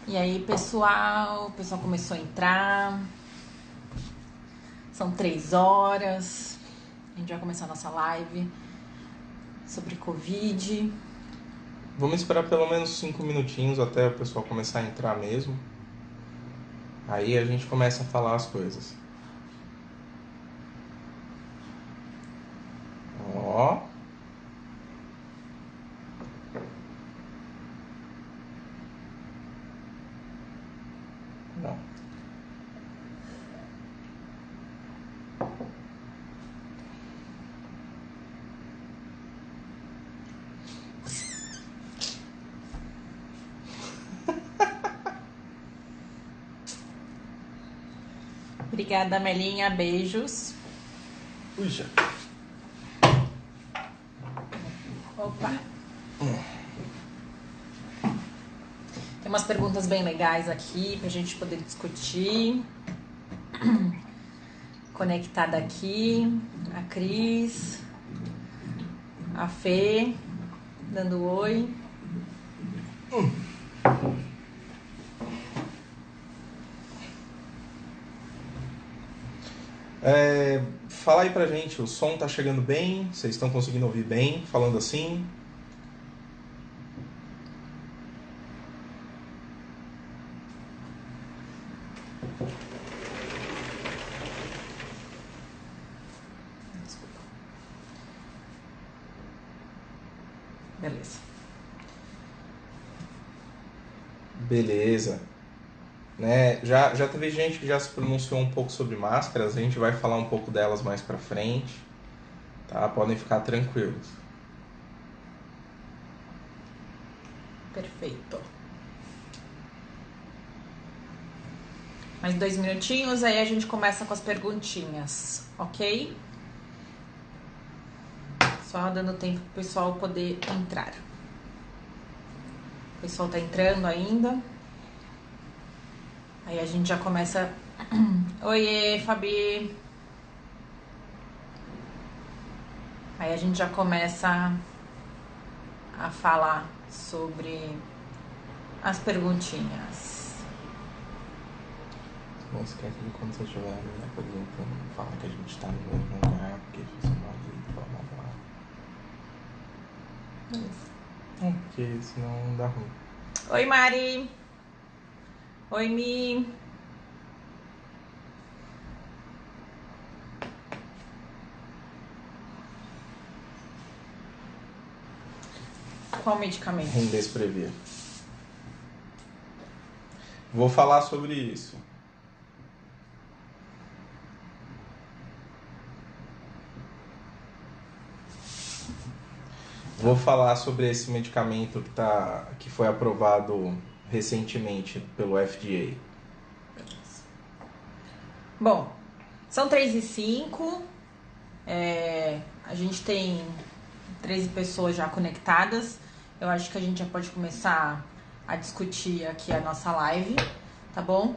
E aí, pessoal, o pessoal começou a entrar. São 3 horas. A gente vai começar a nossa live sobre Covid. Vamos esperar pelo menos 5 minutinhos até o pessoal começar a entrar mesmo. Aí a gente começa a falar as coisas. Ó. Não. Obrigada, Melinha. Beijos. Puxa. Opa. Tem umas perguntas bem legais aqui pra gente poder discutir. Conectada aqui. A Cris. A Fê. Dando oi. Fala aí pra gente, o som tá chegando bem? Vocês estão conseguindo ouvir bem, falando assim? Desculpa. Beleza. Beleza. Né? Já teve gente que já se pronunciou um pouco sobre máscaras, a gente vai falar um pouco delas mais pra frente, tá? Podem ficar tranquilos. Perfeito. Mais 2 minutinhos, aí a gente começa com as perguntinhas, ok? Só dando tempo pro pessoal poder entrar. O pessoal tá entrando ainda. Aí a gente já começa... Oiê, Fabi! Aí a gente já começa a falar sobre as perguntinhas. Não esquece de quando você estiver apresentando, fala que a gente tá no mesmo lugar, porque você pode blá blá blá. Beleza. Porque senão dá ruim. Oi, Mari! Oi, Mi! Qual medicamento? Remdesivir. Vou falar sobre isso. Vou falar sobre esse medicamento que foi aprovado recentemente pelo FDA. Bom, são 3h05. A gente tem 13 pessoas já conectadas. Eu acho que a gente já pode começar a discutir aqui a nossa live, tá bom?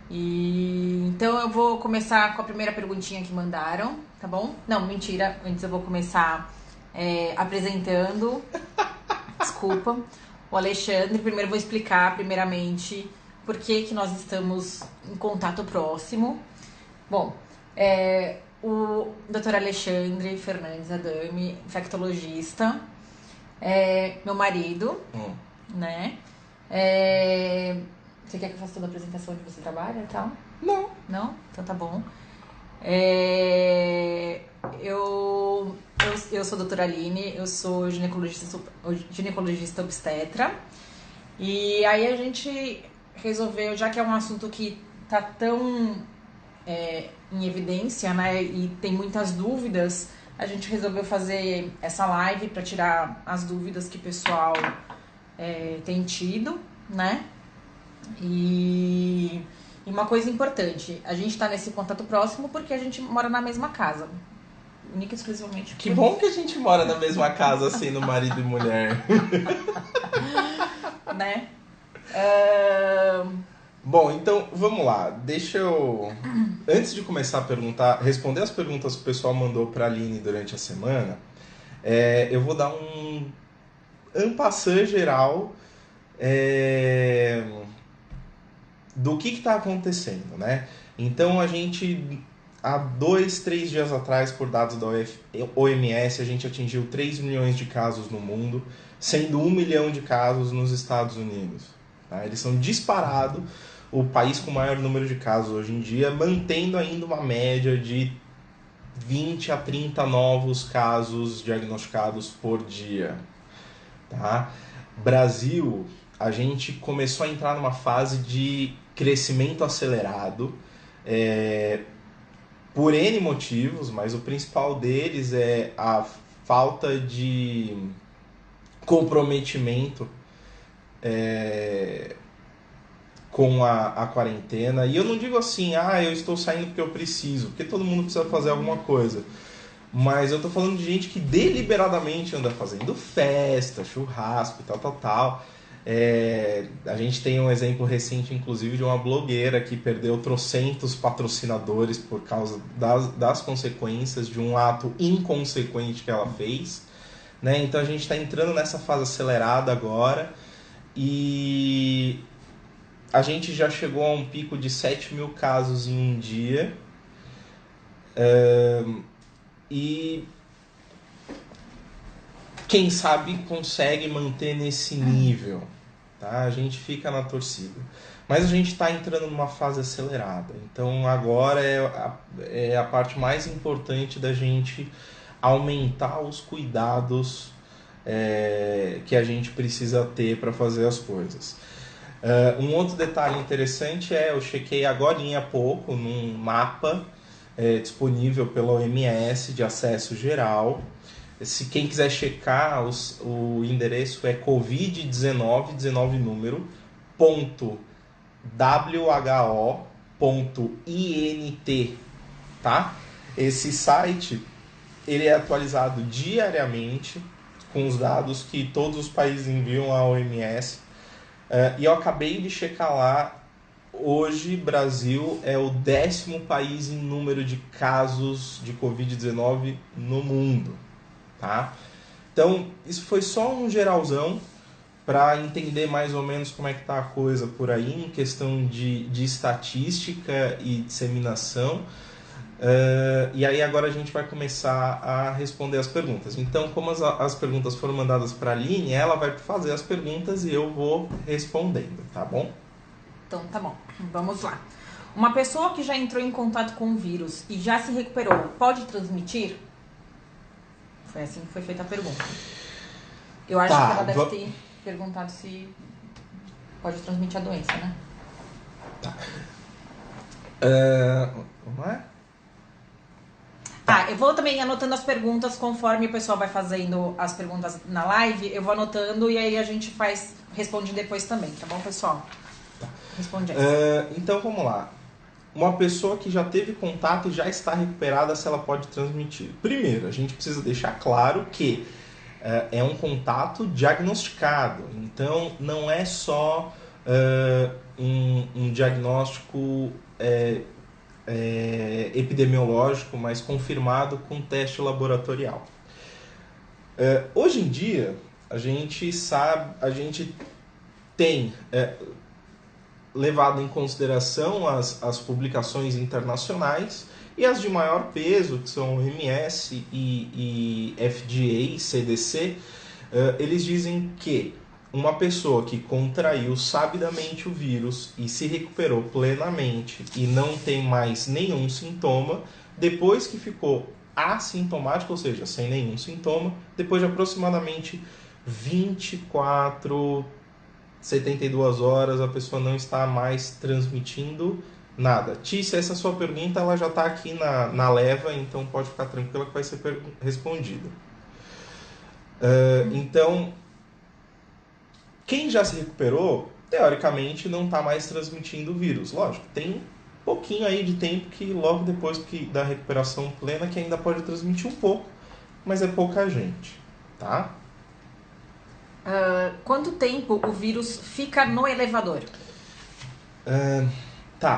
Então eu vou começar com a primeira perguntinha que mandaram, tá bom? Não, mentira, antes eu vou começar apresentando, desculpa, o Alexandre. Primeiro eu vou explicar primeiramente por que nós estamos em contato próximo. Bom, o Dr. Alexandre Fernandes Adame, infectologista, meu marido, né? Você quer que eu faça toda a apresentação onde você trabalha e tal? Não. Não? Então tá bom. Eu sou a doutora Aline, eu sou ginecologista obstetra. E aí a gente resolveu, já que é um assunto que tá tão em evidência, né, e tem muitas dúvidas, a gente resolveu fazer essa live para tirar as dúvidas que o pessoal tem tido, né? E uma coisa importante, a gente tá nesse contato próximo porque a gente mora na mesma casa. Única e exclusivamente. Que bom que a gente mora na mesma casa, assim, no marido e mulher. Né? Bom, então vamos lá. Deixa eu... Antes de começar a responder as perguntas que o pessoal mandou pra Aline durante a semana, eu vou dar um passant geral do que está acontecendo, né? Então a gente, há 2, 3 dias atrás, por dados da OMS, a gente atingiu 3 milhões de casos no mundo, sendo 1 milhão de casos nos Estados Unidos. Tá? Eles são disparados o país com o maior número de casos hoje em dia, mantendo ainda uma média de 20 a 30 novos casos diagnosticados por dia. Tá? Brasil, a gente começou a entrar numa fase de crescimento acelerado, por N motivos, mas o principal deles é a falta de comprometimento com a quarentena. E eu não digo assim, eu estou saindo porque eu preciso, porque todo mundo precisa fazer alguma coisa. Mas eu tô falando de gente que deliberadamente anda fazendo festa, churrasco e tal. A gente tem um exemplo recente, inclusive, de uma blogueira que perdeu trocentos patrocinadores por causa das consequências de um ato inconsequente que ela fez. Né? Então a gente está entrando nessa fase acelerada agora e a gente já chegou a um pico de 7 mil casos em um dia. E quem sabe consegue manter nesse nível, tá? A gente fica na torcida. Mas a gente está entrando numa fase acelerada. Então agora é a parte mais importante da gente aumentar os cuidados que a gente precisa ter para fazer as coisas. Um outro detalhe interessante eu chequei agorinha há pouco num mapa disponível pela OMS de acesso geral. Se quem quiser checar, o endereço é covid19, 19 número, .who.int, tá? Esse site ele é atualizado diariamente com os dados que todos os países enviam à OMS. E eu acabei de checar lá. Hoje, Brasil é o 10º país em número de casos de Covid-19 no mundo. Tá? Então, isso foi só um geralzão para entender mais ou menos como é que está a coisa por aí, em questão de estatística e disseminação. E aí agora a gente vai começar a responder as perguntas. Então, como as perguntas foram mandadas para a Aline, ela vai fazer as perguntas e eu vou respondendo, tá bom? Então, tá bom. Vamos lá. Uma pessoa que já entrou em contato com o vírus e já se recuperou, pode transmitir? Foi assim que foi feita a pergunta. Eu acho que ela deve ter perguntado se pode transmitir a doença, né? Tá. Como é? Eu vou também anotando as perguntas conforme o pessoal vai fazendo as perguntas na live. Eu vou anotando e aí a gente responde depois também, tá bom, pessoal? Responde aí. Então, vamos lá. Uma pessoa que já teve contato e já está recuperada, se ela pode transmitir? Primeiro, a gente precisa deixar claro que é um contato diagnosticado. Então, não é só um diagnóstico epidemiológico, mas confirmado com teste laboratorial. Hoje em dia, a gente tem levado em consideração as publicações internacionais e as de maior peso, que são OMS e FDA, CDC. Eles dizem que uma pessoa que contraiu sabidamente o vírus e se recuperou plenamente e não tem mais nenhum sintoma, depois que ficou assintomático, ou seja, sem nenhum sintoma, depois de aproximadamente 72 horas, a pessoa não está mais transmitindo nada. Tícia, essa sua pergunta ela já está aqui na leva, então pode ficar tranquila que vai ser respondida. Então, quem já se recuperou, teoricamente, não está mais transmitindo o vírus. Lógico, tem um pouquinho aí de tempo que logo depois da recuperação plena que ainda pode transmitir um pouco, mas é pouca gente, tá? Quanto tempo o vírus fica no elevador?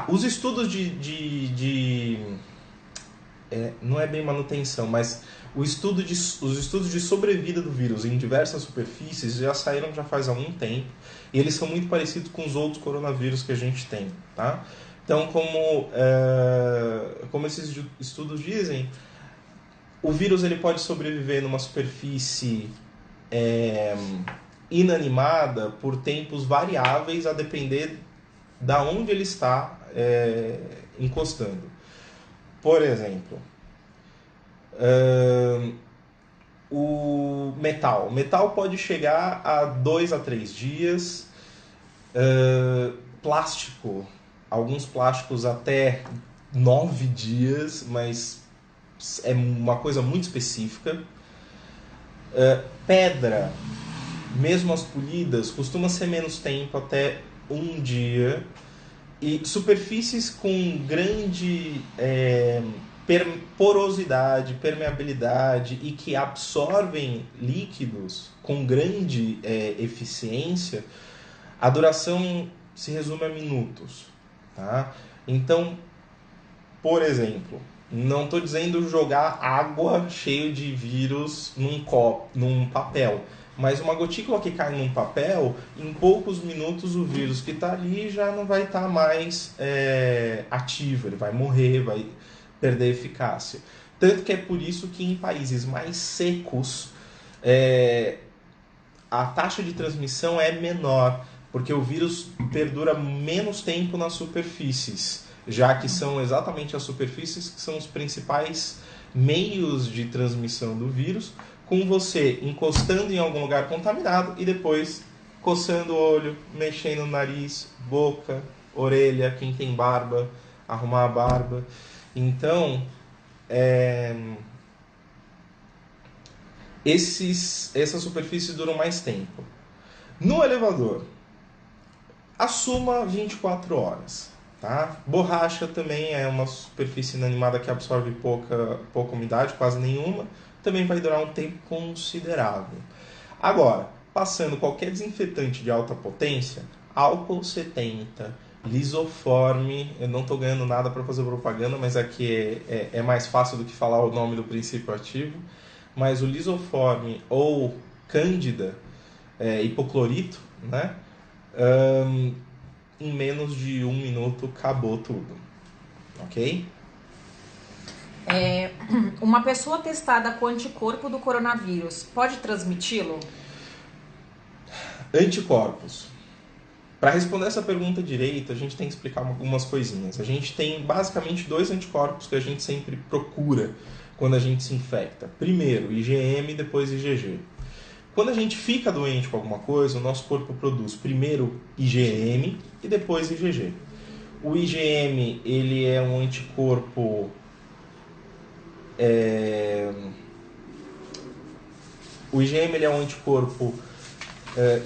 Os estudos de não é bem manutenção, mas os estudos de sobrevida do vírus em diversas superfícies já saíram já faz algum tempo, e eles são muito parecidos com os outros coronavírus que a gente tem, tá? Então, como esses estudos dizem, o vírus ele pode sobreviver numa superfície inanimada por tempos variáveis a depender da onde ele está encostando. Por exemplo, o metal. O metal pode chegar a 2 a 3 dias. Plástico. Alguns plásticos até 9 dias, mas é uma coisa muito específica. Pedra, mesmo as polidas, costuma ser menos tempo, até 1 dia. E superfícies com grande porosidade, permeabilidade e que absorvem líquidos com grande eficiência, a duração se resume a minutos. Tá? Então, por exemplo, não estou dizendo jogar água cheia de vírus num papel, mas uma gotícula que cai num papel, em poucos minutos o vírus que está ali já não vai estar mais ativo, ele vai morrer, vai perder eficácia. Tanto que é por isso que em países mais secos a taxa de transmissão é menor, porque o vírus perdura menos tempo nas superfícies, já que são exatamente as superfícies que são os principais meios de transmissão do vírus, com você encostando em algum lugar contaminado e depois coçando o olho, mexendo no nariz, boca, orelha, quem tem barba, arrumar a barba. Então, essas superfícies duram mais tempo. No elevador, assuma 24 horas. Tá? Borracha também é uma superfície inanimada que absorve pouca umidade, quase nenhuma. Também vai durar um tempo considerável. Agora, passando qualquer desinfetante de alta potência, álcool 70, lisoforme, eu não estou ganhando nada para fazer propaganda, mas aqui é mais fácil do que falar o nome do princípio ativo, mas o lisoforme ou cândida, hipoclorito, né? Em menos de 1 minuto acabou tudo, ok? Uma pessoa testada com anticorpo do coronavírus pode transmiti-lo? Anticorpos. Para responder essa pergunta direito, a gente tem que explicar algumas coisinhas. A gente tem basicamente 2 anticorpos que a gente sempre procura quando a gente se infecta. Primeiro, IgM e depois IgG. Quando a gente fica doente com alguma coisa, o nosso corpo produz primeiro IgM e depois IgG. O IgM ele é um anticorpo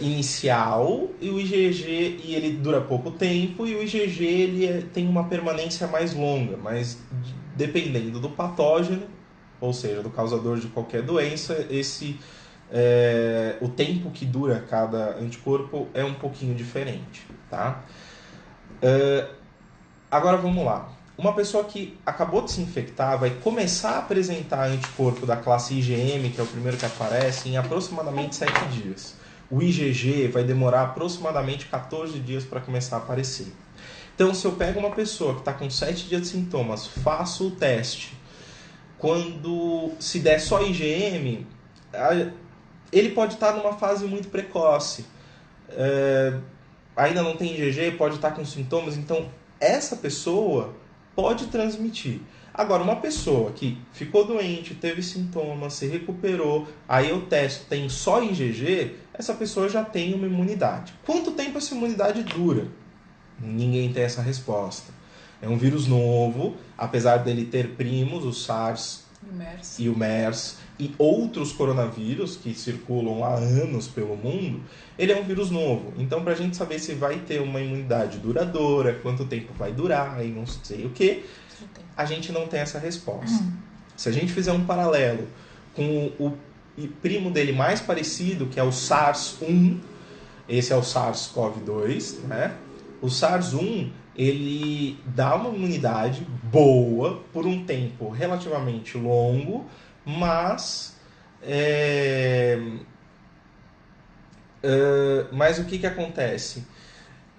inicial, e o IgG ele dura pouco tempo, e o IgG ele tem uma permanência mais longa, mas dependendo do patógeno, ou seja, do causador de qualquer doença, o tempo que dura cada anticorpo é um pouquinho diferente, tá? Agora vamos lá. Uma pessoa que acabou de se infectar vai começar a apresentar anticorpo da classe IgM, que é o primeiro que aparece, em aproximadamente 7 dias. O IgG vai demorar aproximadamente 14 dias para começar a aparecer. Então, se eu pego uma pessoa que está com 7 dias de sintomas, faço o teste. Quando se der só IgM, ele pode estar numa fase muito precoce. Ainda não tem IgG, pode estar com sintomas. Então, essa pessoa pode transmitir. Agora, uma pessoa que ficou doente, teve sintomas, se recuperou, aí eu testo, tem só IgG, essa pessoa já tem uma imunidade. Quanto tempo essa imunidade dura? Ninguém tem essa resposta. É um vírus novo, apesar dele ter primos, o SARS e o MERS, e outros coronavírus que circulam há anos pelo mundo, ele é um vírus novo. Então, para a gente saber se vai ter uma imunidade duradoura, quanto tempo vai durar, e não sei o que, a gente não tem essa resposta. Se a gente fizer um paralelo com o primo dele mais parecido, que é o SARS-1, esse é o SARS-CoV-2, né? O SARS-1 ele dá uma imunidade boa por um tempo relativamente longo, mas mas o que acontece?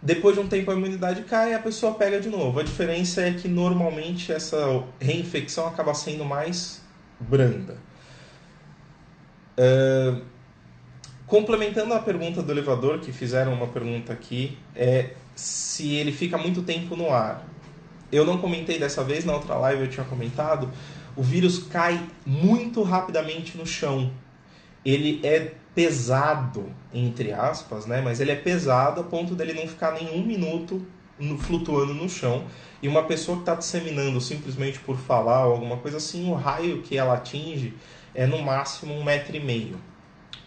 Depois de um tempo a imunidade cai e a pessoa pega de novo. A diferença é que normalmente essa reinfecção acaba sendo mais branda. Complementando a pergunta do elevador, que fizeram uma pergunta aqui, é se ele fica muito tempo no ar. Eu não comentei dessa vez, na outra live eu tinha comentado, o vírus cai muito rapidamente no chão. Ele é pesado, entre aspas, né? Mas ele é pesado a ponto dele não ficar nenhum minuto flutuando no chão. E uma pessoa que está disseminando simplesmente por falar ou alguma coisa assim, o raio que ela atinge é no máximo 1,5 m.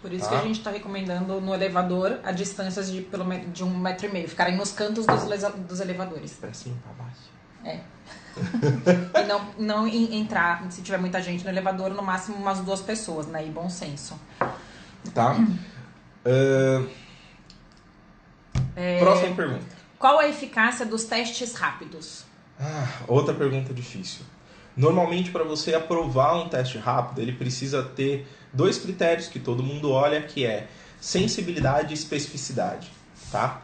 Por isso que a gente está recomendando no elevador a distâncias de 1,5 m. Ficarem nos cantos dos elevadores. Para cima, para baixo. É. E não entrar, se tiver muita gente no elevador, no máximo umas 2 pessoas, né? E bom senso. Tá. Próxima pergunta. Qual a eficácia dos testes rápidos? Outra pergunta difícil. Normalmente, para você aprovar um teste rápido, ele precisa ter 2 critérios que todo mundo olha, que é sensibilidade e especificidade. Tá?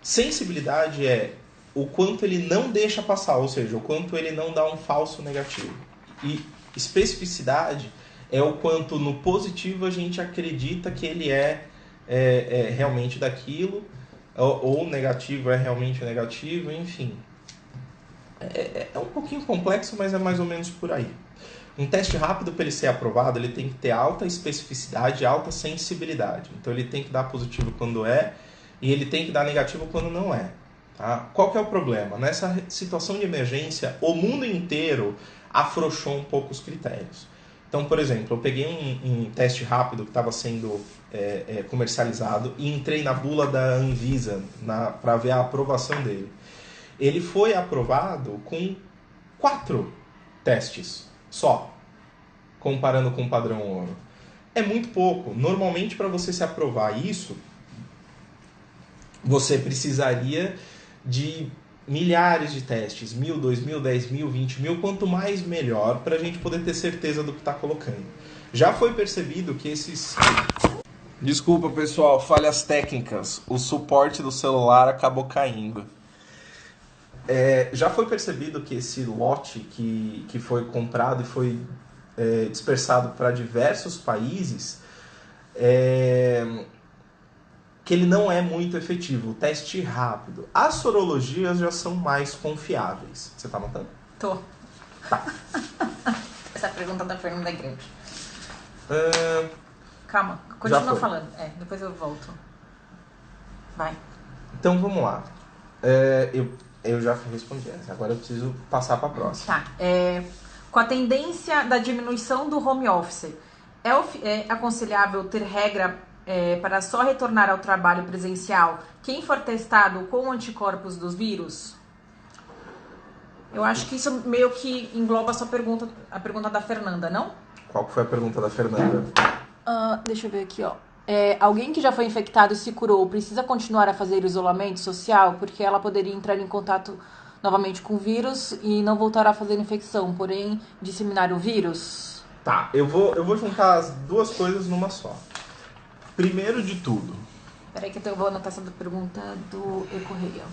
Sensibilidade é o quanto ele não deixa passar, ou seja, o quanto ele não dá um falso negativo. E especificidade é o quanto no positivo a gente acredita que ele é realmente daquilo, ou negativo é realmente negativo, enfim. É um pouquinho complexo, mas é mais ou menos por aí. Um teste rápido, para ele ser aprovado, ele tem que ter alta especificidade e alta sensibilidade. Então ele tem que dar positivo quando é, e ele tem que dar negativo quando não é. Tá? Qual que é o problema? Nessa situação de emergência, o mundo inteiro afrouxou um pouco os critérios. Então, por exemplo, eu peguei um teste rápido que estava sendo comercializado e entrei na bula da Anvisa para ver a aprovação dele. Ele foi aprovado com 4 testes só, comparando com o padrão ouro. É muito pouco. Normalmente, para você se aprovar isso, você precisaria de milhares de testes, 1.000, 2.000, 10.000, 20.000, quanto mais melhor, para a gente poder ter certeza do que está colocando. Já foi percebido que esses... Desculpa, pessoal, falhas técnicas. O suporte do celular acabou caindo. Já foi percebido que esse lote que foi comprado e foi dispersado para diversos países, que ele não é muito efetivo, o teste rápido. As sorologias já são mais confiáveis. Você tá notando? Tô. Tá. Essa pergunta da Fernanda é grande. Calma, continua falando. Depois eu volto. Vai. Então vamos lá. Eu já respondi essa, agora eu preciso passar para a próxima. Tá. Com a tendência da diminuição do home office, é aconselhável ter regra para só retornar ao trabalho presencial quem for testado com anticorpos dos vírus? Eu acho que isso meio que engloba a pergunta da Fernanda, não? Qual que foi a pergunta da Fernanda? Deixa eu ver aqui, ó. Alguém que já foi infectado e se curou precisa continuar a fazer isolamento social? Porque ela poderia entrar em contato novamente com o vírus e não voltar a fazer infecção, porém disseminar o vírus? Tá, eu vou juntar as 2 coisas numa só. Primeiro de tudo... Peraí que eu vou anotar essa pergunta do E-Correio.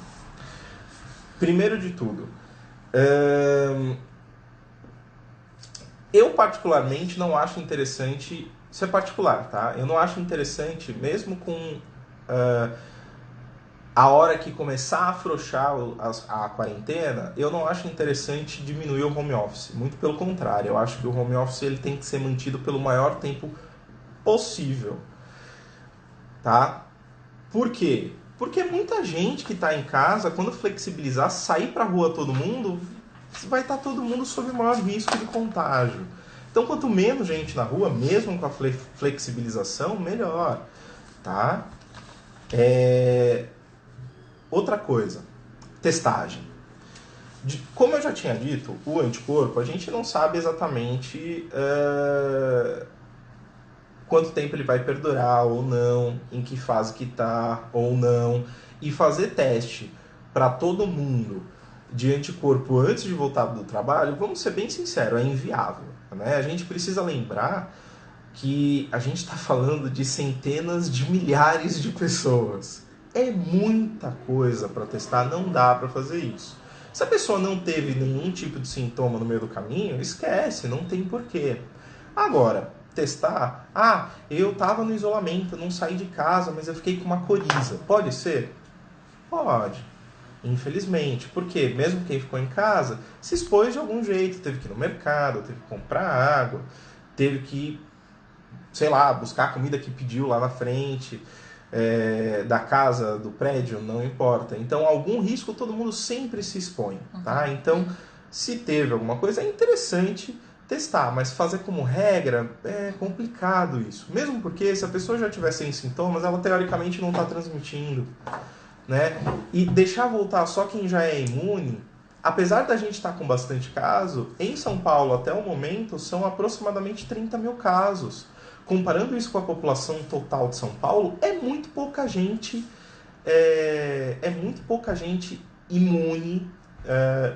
Primeiro de tudo... eu particularmente não acho interessante... Isso é particular, tá? Eu não acho interessante, mesmo com a hora que começar a afrouxar a quarentena, eu não acho interessante diminuir o home office. Muito pelo contrário, eu acho que o home office ele tem que ser mantido pelo maior tempo possível. Tá? Por quê? Porque muita gente que está em casa, quando flexibilizar, sair para a rua todo mundo, vai estar todo mundo sob maior risco de contágio. Então, quanto menos gente na rua, mesmo com a flexibilização, melhor. Tá? Outra coisa, testagem. Como eu já tinha dito, o anticorpo, a gente não sabe exatamente quanto tempo ele vai perdurar ou não, em que fase que está ou não. E fazer teste para todo mundo de anticorpo antes de voltar do trabalho, vamos ser bem sinceros, é inviável, né? A gente precisa lembrar que a gente está falando de centenas de milhares de pessoas. É muita coisa para testar, não dá para fazer isso. Se a pessoa não teve nenhum tipo de sintoma no meio do caminho, esquece, não tem porquê. Agora, testar, eu estava no isolamento, não saí de casa, mas eu fiquei com uma coriza. Pode ser? Pode. Infelizmente. Porque mesmo quem ficou em casa, se expôs de algum jeito, teve que ir no mercado, teve que comprar água, teve que, sei lá, buscar a comida que pediu lá na frente, da casa, do prédio, não importa. Então, algum risco todo mundo sempre se expõe, tá? Então, se teve alguma coisa, é interessante testar, mas fazer como regra é complicado isso. Mesmo porque se a pessoa já tiver sem sintomas, ela teoricamente não está transmitindo, né? E deixar voltar só quem já é imune, apesar da gente estar com bastante caso, em São Paulo até o momento são aproximadamente 30 mil casos. Comparando isso com a população total de São Paulo, é muito pouca gente imune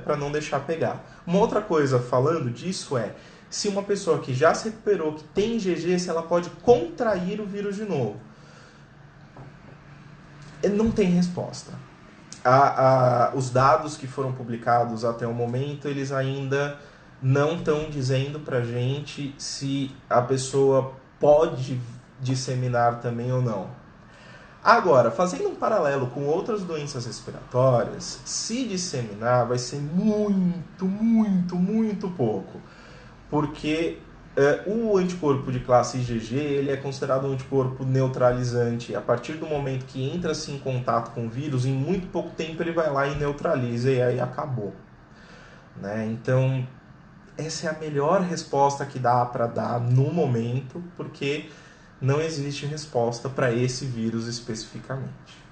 para não deixar pegar. Uma outra coisa falando disso se uma pessoa que já se recuperou, que tem IgG, se ela pode contrair o vírus de novo. Não tem resposta. Os dados que foram publicados até o momento, eles ainda não estão dizendo pra gente se a pessoa pode disseminar também ou não. Agora, fazendo um paralelo com outras doenças respiratórias, se disseminar vai ser muito, muito, muito pouco. Porque o anticorpo de classe IgG ele é considerado um anticorpo neutralizante. A partir do momento que entra-se em contato com o vírus, em muito pouco tempo ele vai lá e neutraliza e aí acabou. Né? Então, essa é a melhor resposta que dá para dar no momento, porque não existe resposta para esse vírus especificamente.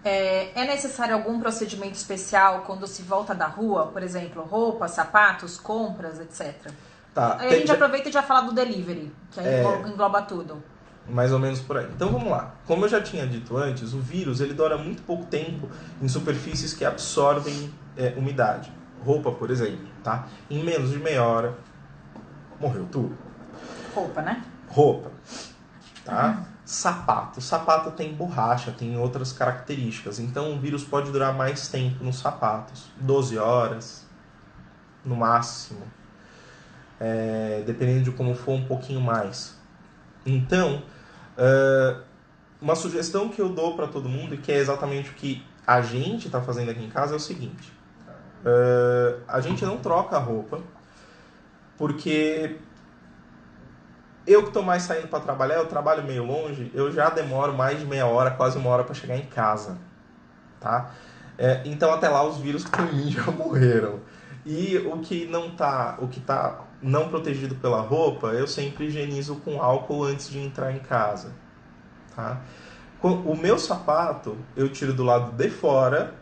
É necessário algum procedimento especial quando se volta da rua? Por exemplo, roupas, sapatos, compras, etc. Tá, aí a gente aproveita e já fala do delivery, que aí engloba tudo. Mais ou menos por aí. Então vamos lá. Como eu já tinha dito antes, o vírus ele dura muito pouco tempo em superfícies que absorvem umidade. Roupa, por exemplo, tá? Em menos de meia hora, morreu tudo. Roupa, né? Roupa, tá? Sapato. Sapato tem borracha, tem outras características. Então o vírus pode durar mais tempo nos sapatos. 12 horas, no máximo. Dependendo de como for, um pouquinho mais. Então, uma sugestão que eu dou para todo mundo, e que é exatamente o que a gente está fazendo aqui em casa, é o seguinte. A gente não troca a roupa, porque eu que estou mais saindo para trabalhar, eu trabalho meio longe, eu já demoro mais de meia hora, quase uma hora para chegar em casa, tá? Então até lá os vírus para mim já morreram. E o que está não protegido pela roupa, eu sempre higienizo com álcool antes de entrar em casa, tá? O meu sapato eu tiro do lado de fora,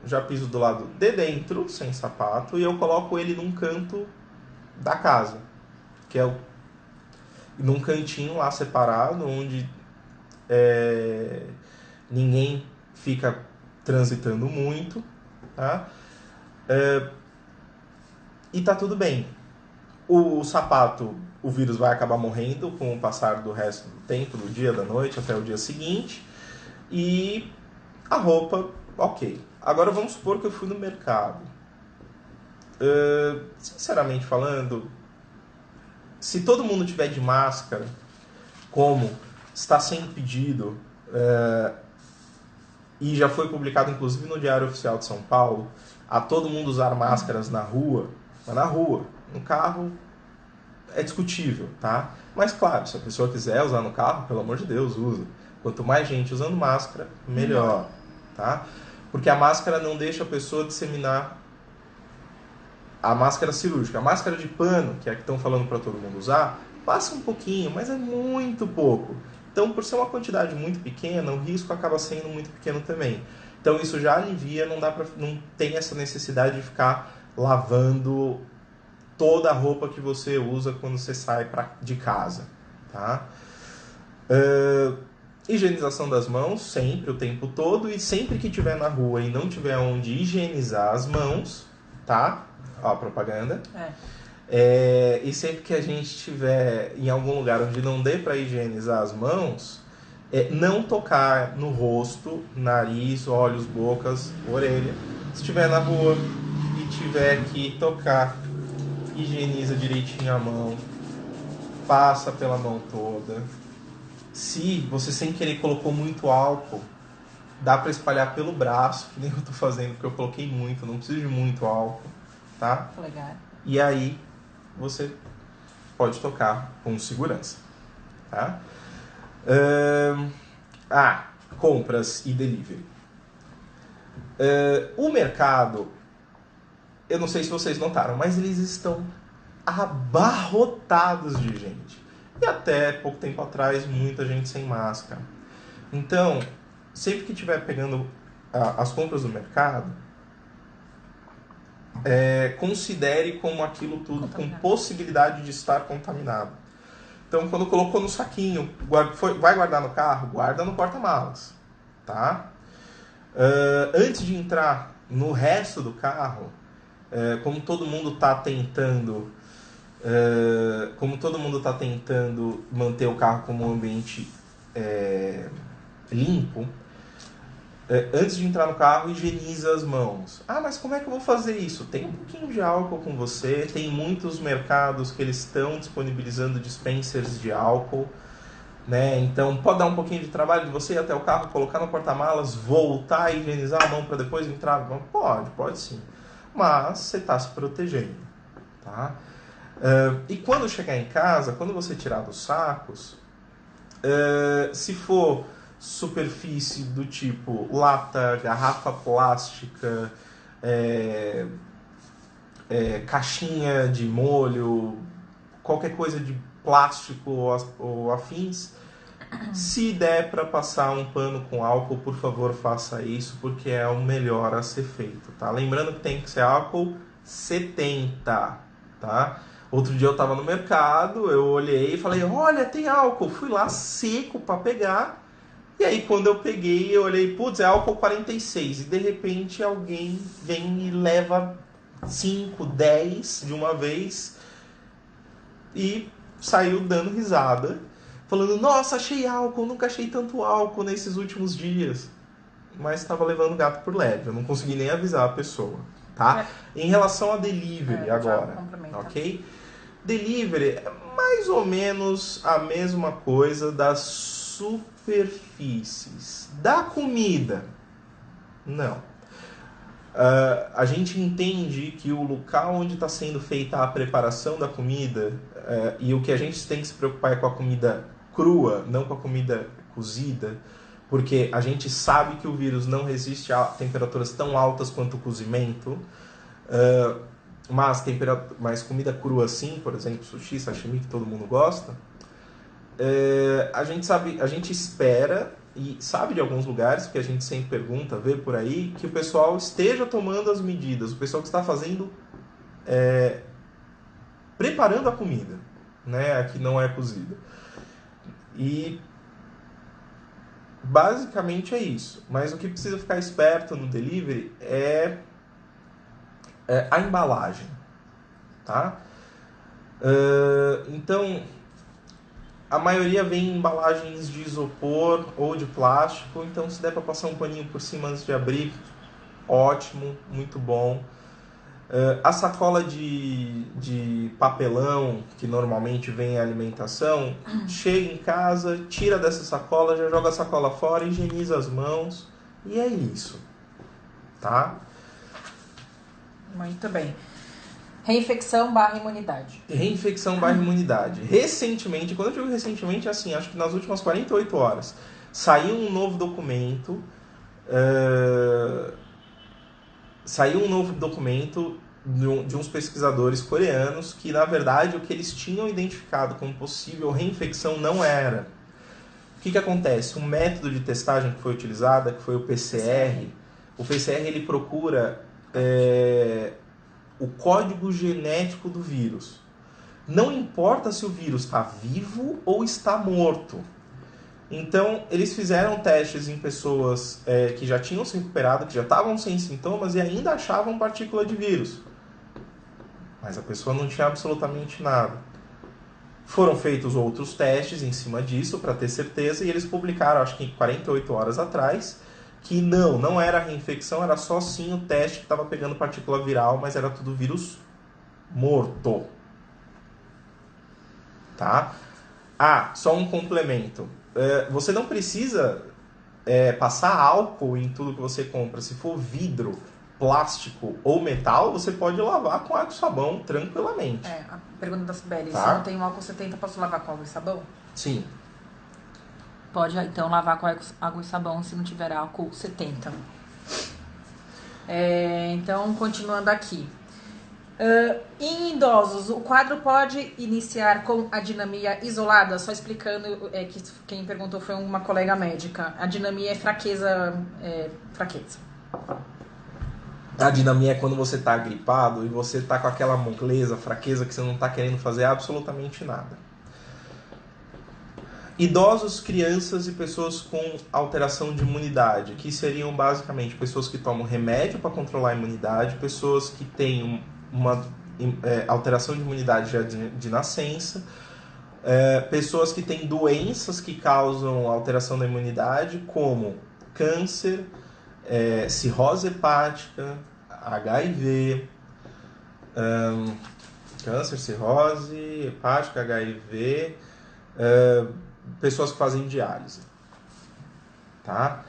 já piso do lado de dentro, sem sapato, e eu coloco ele num canto da casa, que é num cantinho lá separado, onde ninguém fica transitando muito, tá? E tá tudo bem. O sapato, o vírus vai acabar morrendo com o passar do resto do tempo, do dia, da noite, até o dia seguinte. E a roupa, ok. Agora vamos supor que eu fui no mercado. Sinceramente falando, se todo mundo tiver de máscara, como está sendo pedido, e já foi publicado inclusive no Diário Oficial de São Paulo, a todo mundo usar máscaras na rua, no carro é discutível, tá? Mas claro, se a pessoa quiser usar no carro, pelo amor de Deus, usa. Quanto mais gente usando máscara, melhor, tá? Porque a máscara não deixa a pessoa disseminar. A máscara cirúrgica, a máscara de pano, que é a que estão falando para todo mundo usar, passa um pouquinho, mas é muito pouco. Então, por ser uma quantidade muito pequena, o risco acaba sendo muito pequeno também. Então, isso já alivia, não tem essa necessidade de ficar lavando toda a roupa que você usa quando você sai de casa, tá? Higienização das mãos, sempre, o tempo todo, e sempre que estiver na rua e não tiver onde higienizar as mãos, tá? Ó a propaganda. E sempre que a gente estiver em algum lugar onde não dê para higienizar as mãos, não tocar no rosto, nariz, olhos, bocas, orelha. Se estiver na rua e tiver que tocar, higieniza direitinho a mão, passa pela mão toda. Se você sem querer colocou muito álcool, dá para espalhar pelo braço, que nem eu tô fazendo, porque eu coloquei muito, não preciso de muito álcool, tá? Legal. E aí você pode tocar com segurança, tá? Compras e delivery. O mercado, eu não sei se vocês notaram, mas eles estão abarrotados de gente. E até pouco tempo atrás, muita gente sem máscara. Então, sempre que estiver pegando as compras do mercado, considere como aquilo tudo com possibilidade de estar contaminado. Então, quando colocou no saquinho, vai guardar no carro? Guarda no porta-malas, tá? Antes de entrar no resto do carro, como todo mundo está tentando manter o carro como um ambiente limpo, antes de entrar no carro, higieniza as mãos. Mas como é que eu vou fazer isso? Tem um pouquinho de álcool com você, tem muitos mercados que eles estão disponibilizando dispensers de álcool, né? Então pode dar um pouquinho de trabalho de você ir até o carro, colocar no porta-malas, voltar e higienizar a mão para depois entrar. Pode sim, mas você está se protegendo, tá? E quando chegar em casa, quando você tirar dos sacos, se for superfície do tipo lata, garrafa plástica, caixinha de molho, qualquer coisa de plástico ou afins, se der para passar um pano com álcool, por favor faça isso, porque é o melhor a ser feito, tá? Lembrando que tem que ser álcool 70, tá? Outro dia eu estava no mercado, eu olhei e falei, olha, tem álcool. Fui lá seco para pegar. E aí quando eu peguei, eu olhei, putz, é álcool 46. E de repente alguém vem e leva 5, 10 de uma vez e saiu dando risada, falando, nossa, achei álcool, nunca achei tanto álcool nesses últimos dias. Mas estava levando gato por lebre, eu não consegui nem avisar a pessoa, tá? Em relação a delivery agora, ok? Delivery é mais ou menos a mesma coisa das superfícies. Da comida, não. A gente entende que o local onde está sendo feita a preparação da comida e o que a gente tem que se preocupar é com a comida crua, não com a comida cozida, porque a gente sabe que o vírus não resiste a temperaturas tão altas quanto o cozimento, mas comida crua assim, por exemplo, sushi, sashimi, que todo mundo gosta, a gente espera e sabe de alguns lugares, que a gente sempre pergunta, vê por aí, que o pessoal esteja tomando as medidas, o pessoal que está fazendo, preparando a comida, né, a que não é cozida. E basicamente é isso. Mas o que precisa ficar esperto no delivery é a embalagem, tá? Então, a maioria vem em embalagens de isopor ou de plástico, então se der para passar um paninho por cima antes de abrir, ótimo, muito bom. A sacola de papelão, que normalmente vem em alimentação, chega em casa, tira dessa sacola, já joga a sacola fora, higieniza as mãos, e é isso, tá? Muito bem. Reinfecção/imunidade. Reinfecção/imunidade. Recentemente, quando eu digo recentemente, assim, acho que nas últimas 48 horas, saiu um novo documento de uns pesquisadores coreanos que, na verdade, o que eles tinham identificado como possível reinfecção não era. O que acontece? Um método de testagem que foi utilizado, que foi o PCR, ele procura o código genético do vírus. Não importa se o vírus está vivo ou está morto. Então, eles fizeram testes em pessoas que já tinham se recuperado, que já estavam sem sintomas e ainda achavam partícula de vírus. Mas a pessoa não tinha absolutamente nada. Foram feitos outros testes em cima disso para ter certeza e eles publicaram, acho que 48 horas atrás, que não era reinfecção, era só sim o teste que estava pegando partícula viral, mas era tudo vírus morto. Tá? Só um complemento. Você não precisa passar álcool em tudo que você compra. Se for vidro, plástico ou metal, você pode lavar com água e sabão tranquilamente. A pergunta da Sibeli, tá? Se não tem um álcool 70, posso lavar com água e sabão? Sim. Pode, então, lavar com água e sabão se não tiver álcool 70. Então, continuando aqui. Em idosos, o quadro pode iniciar com a dinamia isolada? Só explicando, que quem perguntou foi uma colega médica. A dinamia é fraqueza. A dinamia é quando você está gripado e você está com aquela moleza, fraqueza, que você não está querendo fazer absolutamente nada. Idosos, crianças e pessoas com alteração de imunidade, que seriam basicamente pessoas que tomam remédio para controlar a imunidade, pessoas que têm uma alteração de imunidade já de nascença, pessoas que têm doenças que causam alteração da imunidade, como câncer, cirrose hepática, HIV, câncer, cirrose hepática, HIV, pessoas que fazem diálise. Tá?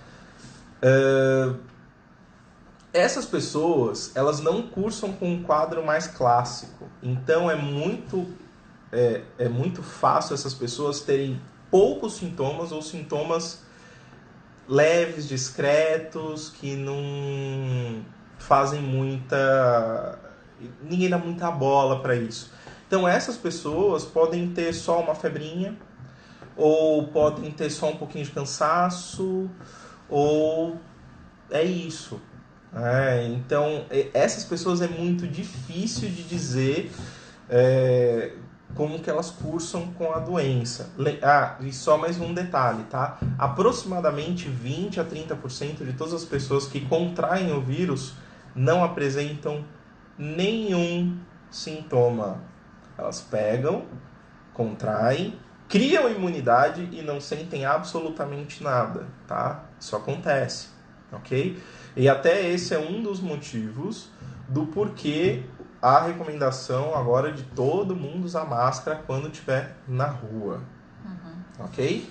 Essas pessoas, elas não cursam com um quadro mais clássico. Então é muito fácil essas pessoas terem poucos sintomas ou sintomas leves, discretos, que não fazem ninguém dá muita bola para isso. Então essas pessoas podem ter só uma febrinha, ou podem ter só um pouquinho de cansaço, ou é isso. Então essas pessoas é muito difícil de dizer como que elas cursam com a doença. E só mais um detalhe, tá? Aproximadamente 20 a 30% de todas as pessoas que contraem o vírus não apresentam nenhum sintoma. Elas pegam, contraem, criam imunidade e não sentem absolutamente nada, tá? Isso acontece, ok? E até esse é um dos motivos do porquê a recomendação agora de todo mundo usar máscara quando estiver na rua. Ok?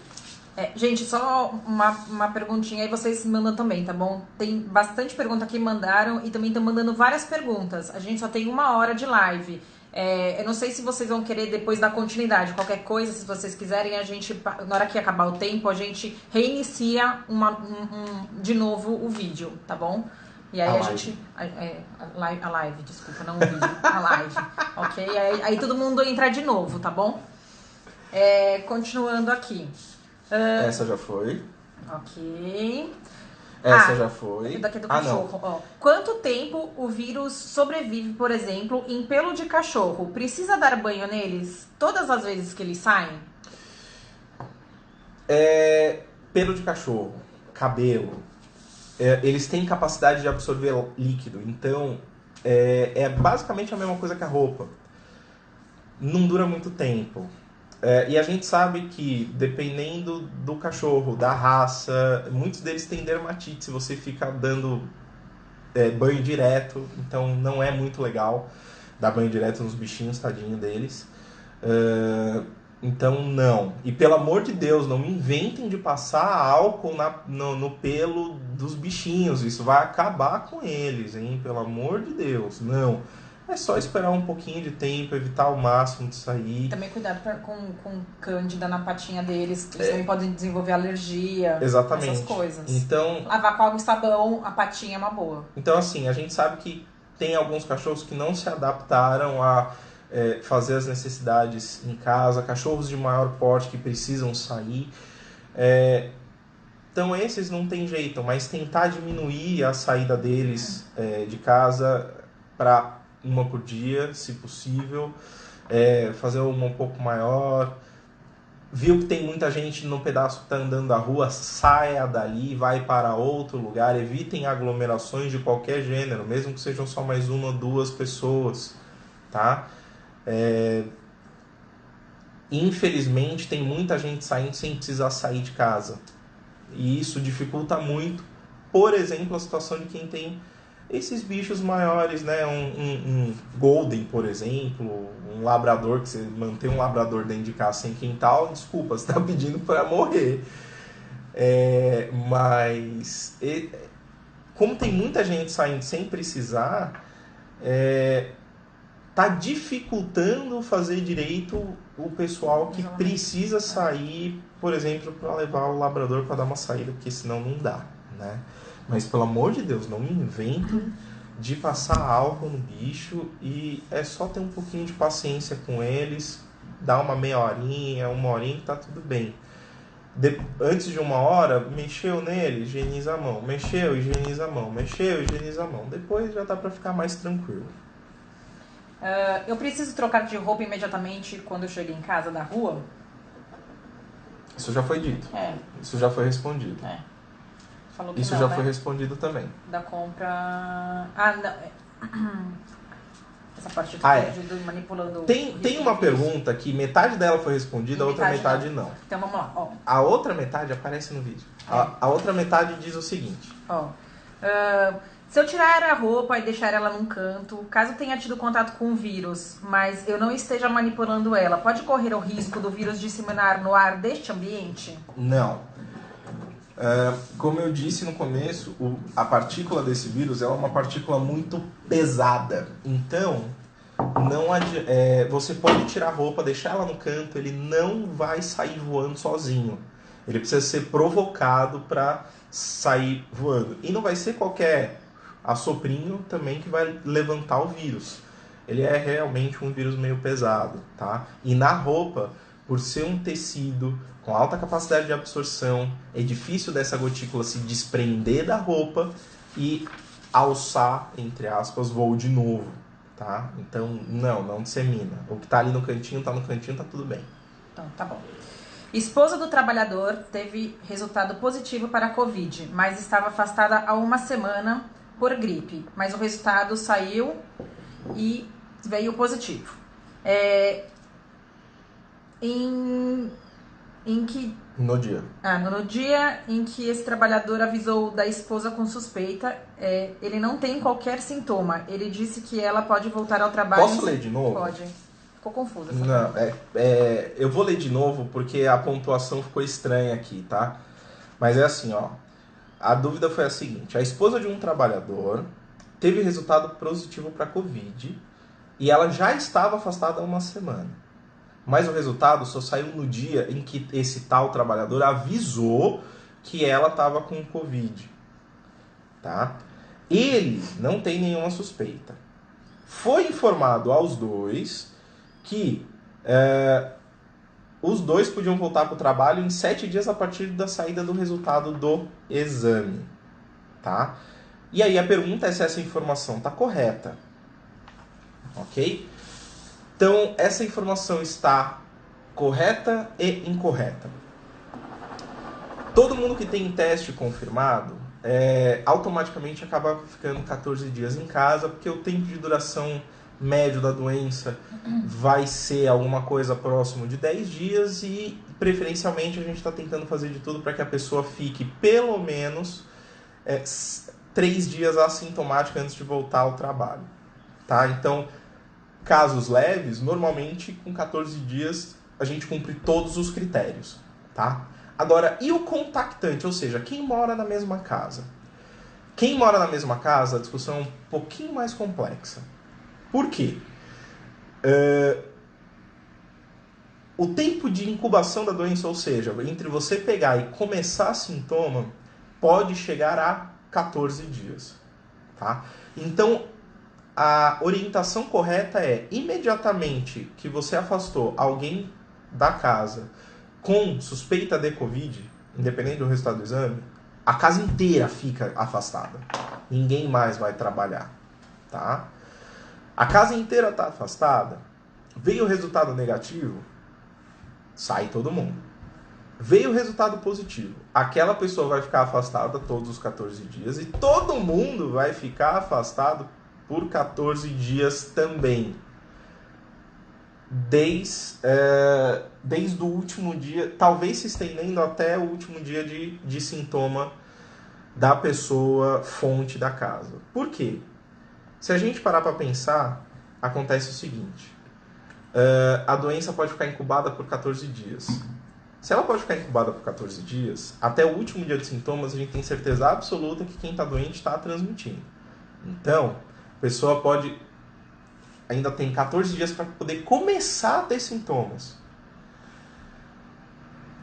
Gente, só uma perguntinha aí, vocês mandam também, tá bom? Tem bastante pergunta que mandaram e também estão mandando várias perguntas. A gente só tem 1 hora de live. Eu não sei se vocês vão querer depois dar continuidade. Qualquer coisa, se vocês quiserem, a gente, na hora que acabar o tempo, a gente reinicia de novo o vídeo, tá bom? E aí a live, desculpa, não o vídeo, a live, ok? Aí todo mundo entra de novo, tá bom? Continuando aqui. Essa já foi. Ok. Essa já foi. Daqui do cachorro. Ó. Quanto tempo o vírus sobrevive, por exemplo, em pelo de cachorro? Precisa dar banho neles todas as vezes que eles saem? Pelo de cachorro, cabelo, eles têm capacidade de absorver líquido. Então, é basicamente a mesma coisa que a roupa. Não dura muito tempo. E a gente sabe que, dependendo do cachorro, da raça, muitos deles têm dermatite se você fica dando banho direto. Então não é muito legal dar banho direto nos bichinhos, tadinho deles. Então não. E pelo amor de Deus, não me inventem de passar álcool no pelo dos bichinhos. Isso vai acabar com eles, hein? Pelo amor de Deus, não. É só esperar um pouquinho de tempo, evitar ao máximo de sair. Também cuidado com cândida na patinha deles, eles também podem desenvolver alergia. Exatamente. Essas coisas. Então, lavar com água e sabão, a patinha é uma boa. Então, assim, a gente sabe que tem alguns cachorros que não se adaptaram a fazer as necessidades em casa, cachorros de maior porte que precisam sair. Então, esses não tem jeito, mas tentar diminuir a saída deles de casa para 1 por dia, se possível, fazer uma um pouco maior, Viu que tem muita gente no pedaço que está andando da rua, saia dali, vai para outro lugar, evitem aglomerações de qualquer gênero, mesmo que sejam só mais uma ou duas pessoas, tá? Infelizmente tem muita gente saindo sem precisar sair de casa, e isso dificulta muito, por exemplo, a situação de quem tem esses bichos maiores, né? Um golden, por exemplo, um labrador, que você mantém um labrador dentro de casa sem quintal, desculpa, você está pedindo para morrer. Mas como tem muita gente saindo sem precisar, tá dificultando fazer direito o pessoal que precisa sair, por exemplo, para levar o labrador para dar uma saída, porque senão não dá, né? Mas, pelo amor de Deus, não me invento de passar álcool no bicho, e é só ter um pouquinho de paciência com eles, dar uma meia horinha, uma horinha que tá tudo bem. Antes de uma hora, mexeu nele, higieniza a mão. Mexeu, higieniza a mão. Mexeu, higieniza a mão. Depois já dá pra ficar mais tranquilo. Eu preciso trocar de roupa imediatamente quando eu chego em casa da rua? Isso já foi dito. Isso já foi respondido. Falou que isso não, já né? foi respondido também. Da compra... não. Essa parte do manipulando... Tem uma pergunta que metade dela foi respondida, a outra metade não. Então vamos lá. Ó. A outra metade aparece no vídeo. A outra metade diz o seguinte. Se eu tirar a roupa e deixar ela num canto, caso tenha tido contato com o vírus, mas eu não esteja manipulando ela, pode correr o risco do vírus disseminar no ar deste ambiente? Não. Como eu disse no começo, a partícula desse vírus é uma partícula muito pesada. Então, você pode tirar a roupa, deixar ela no canto, ele não vai sair voando sozinho. Ele precisa ser provocado para sair voando. E não vai ser qualquer assoprinho também que vai levantar o vírus. Ele é realmente um vírus meio pesado, tá? E na roupa, por ser um tecido com alta capacidade de absorção, é difícil dessa gotícula se desprender da roupa e alçar, entre aspas, voo de novo, tá? Então, não dissemina. O que tá ali no cantinho, tá tudo bem. Então, tá bom. Esposa do trabalhador teve resultado positivo para a Covid, mas estava afastada há uma semana por gripe. Mas o resultado saiu e veio positivo. No dia. No dia em que esse trabalhador avisou da esposa com suspeita, ele não tem qualquer sintoma. Ele disse que ela pode voltar ao trabalho... Posso ler de novo? Pode. Ficou confusa. Não, eu vou ler de novo porque a pontuação ficou estranha aqui, tá? Mas é assim, ó. A dúvida foi a seguinte. A esposa de um trabalhador teve resultado positivo para Covid e ela já estava afastada há uma semana. Mas o resultado só saiu no dia em que esse tal trabalhador avisou que ela estava com Covid. Tá? Ele não tem nenhuma suspeita. Foi informado aos dois que os dois podiam voltar para o trabalho em 7 dias a partir da saída do resultado do exame. Tá? E aí a pergunta é se essa informação está correta. Ok? Então, essa informação está correta e incorreta. Todo mundo que tem teste confirmado, automaticamente acaba ficando 14 dias em casa, porque o tempo de duração médio da doença vai ser alguma coisa próximo de 10 dias e, preferencialmente, a gente está tentando fazer de tudo para que a pessoa fique pelo menos 3 dias assintomática antes de voltar ao trabalho. Tá? Então, casos leves, normalmente com 14 dias a gente cumpre todos os critérios, tá? Agora, e o contactante, ou seja, quem mora na mesma casa? Quem mora na mesma casa, a discussão é um pouquinho mais complexa. Por quê? O tempo de incubação da doença, ou seja, entre você pegar e começar sintoma, pode chegar a 14 dias, tá? Então, a orientação correta é, imediatamente que você afastou alguém da casa com suspeita de Covid, independente do resultado do exame, a casa inteira fica afastada. Ninguém mais vai trabalhar, tá? A casa inteira está afastada, veio o resultado negativo, sai todo mundo. Veio o resultado positivo. Aquela pessoa vai ficar afastada todos os 14 dias e todo mundo vai ficar afastado por 14 dias também. Desde o último dia, talvez se estendendo até o último dia de sintoma da pessoa fonte da casa. Por quê? Se a gente parar para pensar, acontece o seguinte. A doença pode ficar incubada por 14 dias. Se ela pode ficar incubada por 14 dias, até o último dia de sintomas, a gente tem certeza absoluta que quem está doente está transmitindo. Então, a pessoa ainda tem 14 dias para poder começar a ter sintomas.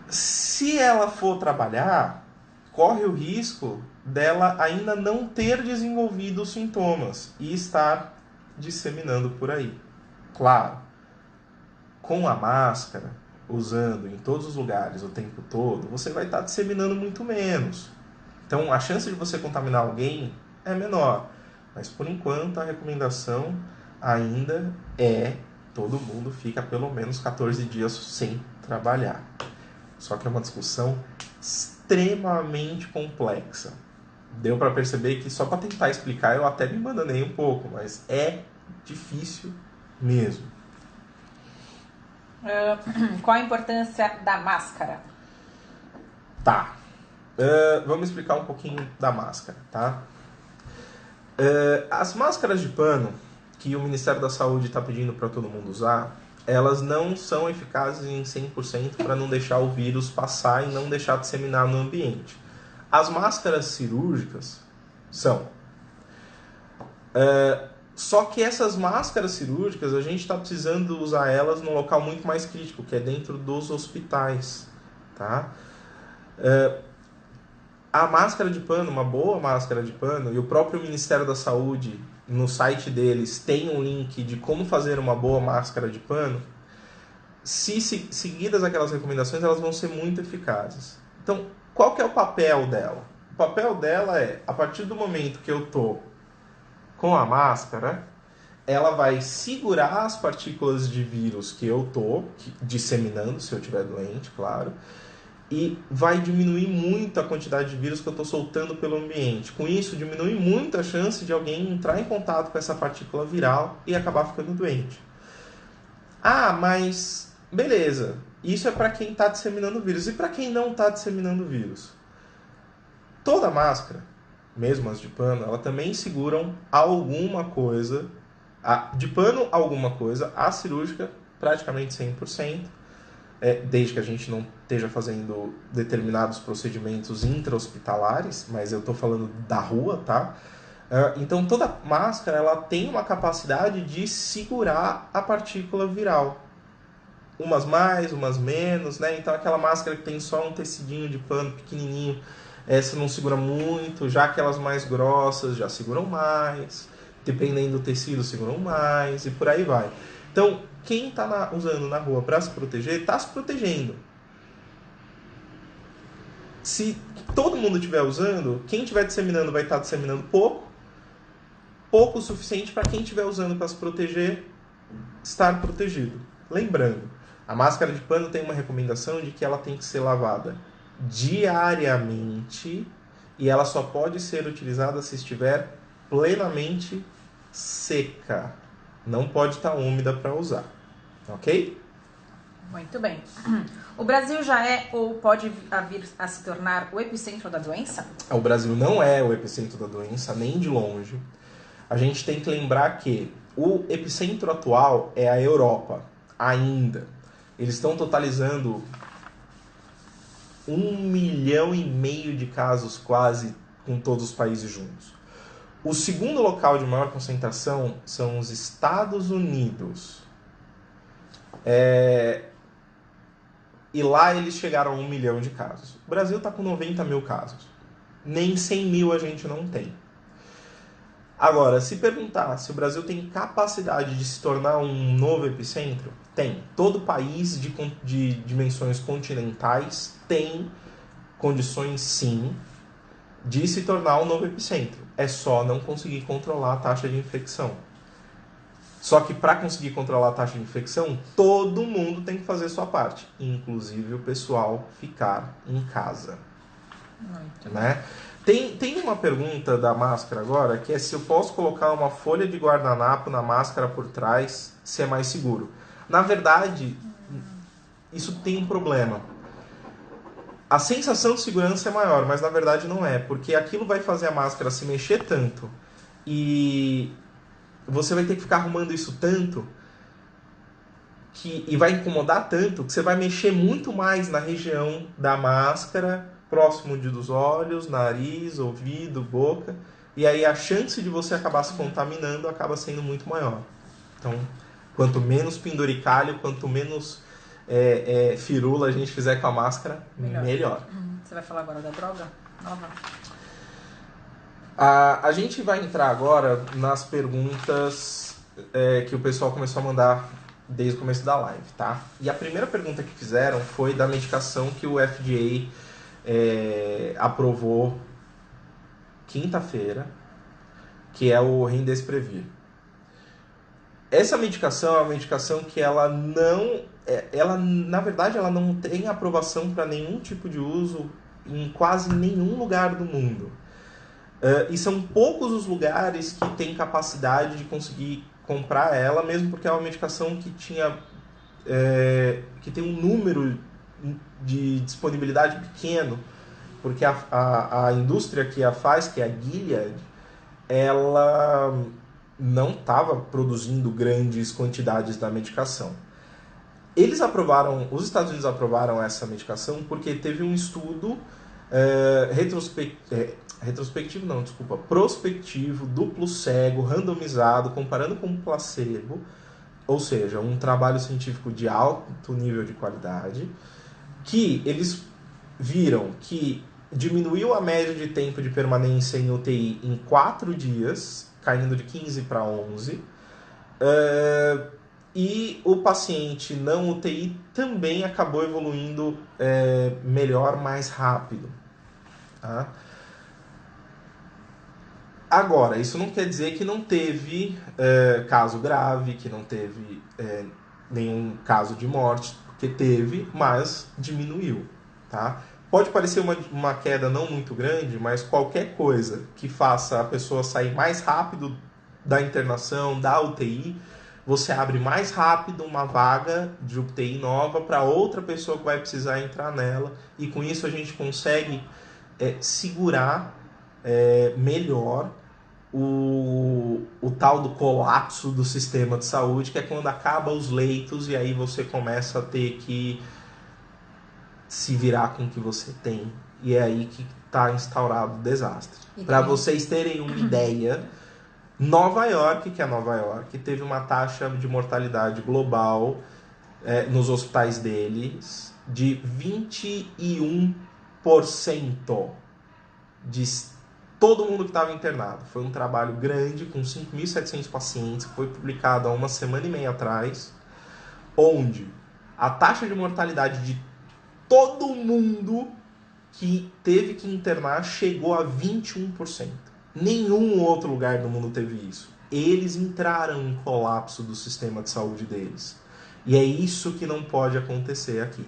Se ela for trabalhar, corre o risco dela ainda não ter desenvolvido os sintomas e estar disseminando por aí. Claro, com a máscara, usando em todos os lugares o tempo todo, você vai estar disseminando muito menos. Então, a chance de você contaminar alguém é menor. Mas, por enquanto, a recomendação ainda é todo mundo fica pelo menos 14 dias sem trabalhar. Só que é uma discussão extremamente complexa. Deu para perceber que só para tentar explicar eu até me bananei um pouco, mas é difícil mesmo. Qual a importância da máscara? Tá. Vamos explicar um pouquinho da máscara, tá? As máscaras de pano que o Ministério da Saúde está pedindo para todo mundo usar, elas não são eficazes em 100% para não deixar o vírus passar e não deixar disseminar no ambiente. As máscaras cirúrgicas são. Só que essas máscaras cirúrgicas, a gente está precisando usar elas num local muito mais crítico, que é dentro dos hospitais, tá? A máscara de pano, uma boa máscara de pano, e o próprio Ministério da Saúde, no site deles, tem um link de como fazer uma boa máscara de pano. Se seguidas aquelas recomendações, elas vão ser muito eficazes. Então, qual que é o papel dela? O papel dela é, a partir do momento que eu tô com a máscara, ela vai segurar as partículas de vírus que eu tô disseminando, se eu estiver doente, claro, e vai diminuir muito a quantidade de vírus que eu estou soltando pelo ambiente. Com isso, diminui muito a chance de alguém entrar em contato com essa partícula viral e acabar ficando doente. Ah, mas beleza, isso é para quem está disseminando vírus. E para quem não está disseminando vírus? Toda máscara, mesmo as de pano, ela também seguram alguma coisa. De pano, alguma coisa. A cirúrgica, praticamente 100%. Desde que a gente não esteja fazendo determinados procedimentos intra-hospitalares, mas eu estou falando da rua, tá? Então, toda máscara ela tem uma capacidade de segurar a partícula viral. Umas mais, umas menos, né? Então, aquela máscara que tem só um tecidinho de pano pequenininho, essa não segura muito. Já aquelas mais grossas já seguram mais. Dependendo do tecido, seguram mais e por aí vai. Então, quem está usando na rua para se proteger, está se protegendo. Se todo mundo estiver usando, quem estiver disseminando vai estar disseminando pouco o suficiente para quem estiver usando para se proteger, estar protegido. Lembrando, a máscara de pano tem uma recomendação de que ela tem que ser lavada diariamente e ela só pode ser utilizada se estiver plenamente seca. Não pode estar úmida para usar. Ok? Muito bem. O Brasil já é ou pode vir a se tornar o epicentro da doença? O Brasil não é o epicentro da doença, nem de longe. A gente tem que lembrar que o epicentro atual é a Europa, ainda. Eles estão totalizando 1,5 milhão de casos quase com todos os países juntos. O segundo local de maior concentração são os Estados Unidos. E lá eles chegaram a 1 milhão de casos. O Brasil está com 90 mil casos. Nem 100 mil a gente não tem. Agora, se perguntar se o Brasil tem capacidade de se tornar um novo epicentro, tem. Todo país de dimensões continentais tem condições, sim, de se tornar um novo epicentro. É só não conseguir controlar a taxa de infecção. Só que para conseguir controlar a taxa de infecção, todo mundo tem que fazer sua parte, inclusive o pessoal ficar em casa. Né? Tem uma pergunta da máscara agora, que é se eu posso colocar uma folha de guardanapo na máscara por trás, se é mais seguro. Na verdade, isso tem um problema. A sensação de segurança é maior, mas na verdade não é, porque aquilo vai fazer a máscara se mexer tanto e você vai ter que ficar arrumando isso tanto e vai incomodar tanto que você vai mexer muito mais na região da máscara, próximo dos olhos, nariz, ouvido, boca, e aí a chance de você acabar se contaminando acaba sendo muito maior. Então, quanto menos penduricalho, quanto menos firula a gente fizer com a máscara, melhor. Você vai falar agora da droga nova? A gente vai entrar agora nas perguntas que o pessoal começou a mandar desde o começo da live, tá? E a primeira pergunta que fizeram foi da medicação que o FDA aprovou quinta-feira, que é o Remdesivir. Essa medicação é uma medicação que na verdade, ela não tem aprovação para nenhum tipo de uso em quase nenhum lugar do mundo. E são poucos os lugares que têm capacidade de conseguir comprar ela, mesmo porque é uma medicação que tem um número de disponibilidade pequeno, porque a indústria que a faz, que é a Gilead, ela não estava produzindo grandes quantidades da medicação. Os Estados Unidos aprovaram essa medicação porque teve um estudo prospectivo, duplo cego, randomizado, comparando com placebo, ou seja, um trabalho científico de alto nível de qualidade, que eles viram que diminuiu a média de tempo de permanência em UTI em 4 dias, caindo de 15 para 11, e o paciente não UTI também acabou evoluindo melhor, mais rápido. Tá? Agora, isso não quer dizer que não teve caso grave, que não teve nenhum caso de morte, porque teve, mas diminuiu. Tá? Pode parecer uma queda não muito grande, mas qualquer coisa que faça a pessoa sair mais rápido da internação, da UTI, você abre mais rápido uma vaga de UTI nova para outra pessoa que vai precisar entrar nela, e com isso a gente consegue segurar melhor o tal do colapso do sistema de saúde, que é quando acaba os leitos e aí você começa a ter que se virar com o que você tem. E é aí que está instaurado o desastre. Para vocês terem uma ideia, Nova York, que é Nova York, teve uma taxa de mortalidade global nos hospitais deles de 21% de todo mundo que estava internado. Foi um trabalho grande, com 5.700 pacientes, que foi publicado há uma semana e meia atrás, onde a taxa de mortalidade de todo mundo que teve que internar chegou a 21%. Nenhum outro lugar do mundo teve isso. Eles entraram em colapso do sistema de saúde deles. E é isso que não pode acontecer aqui.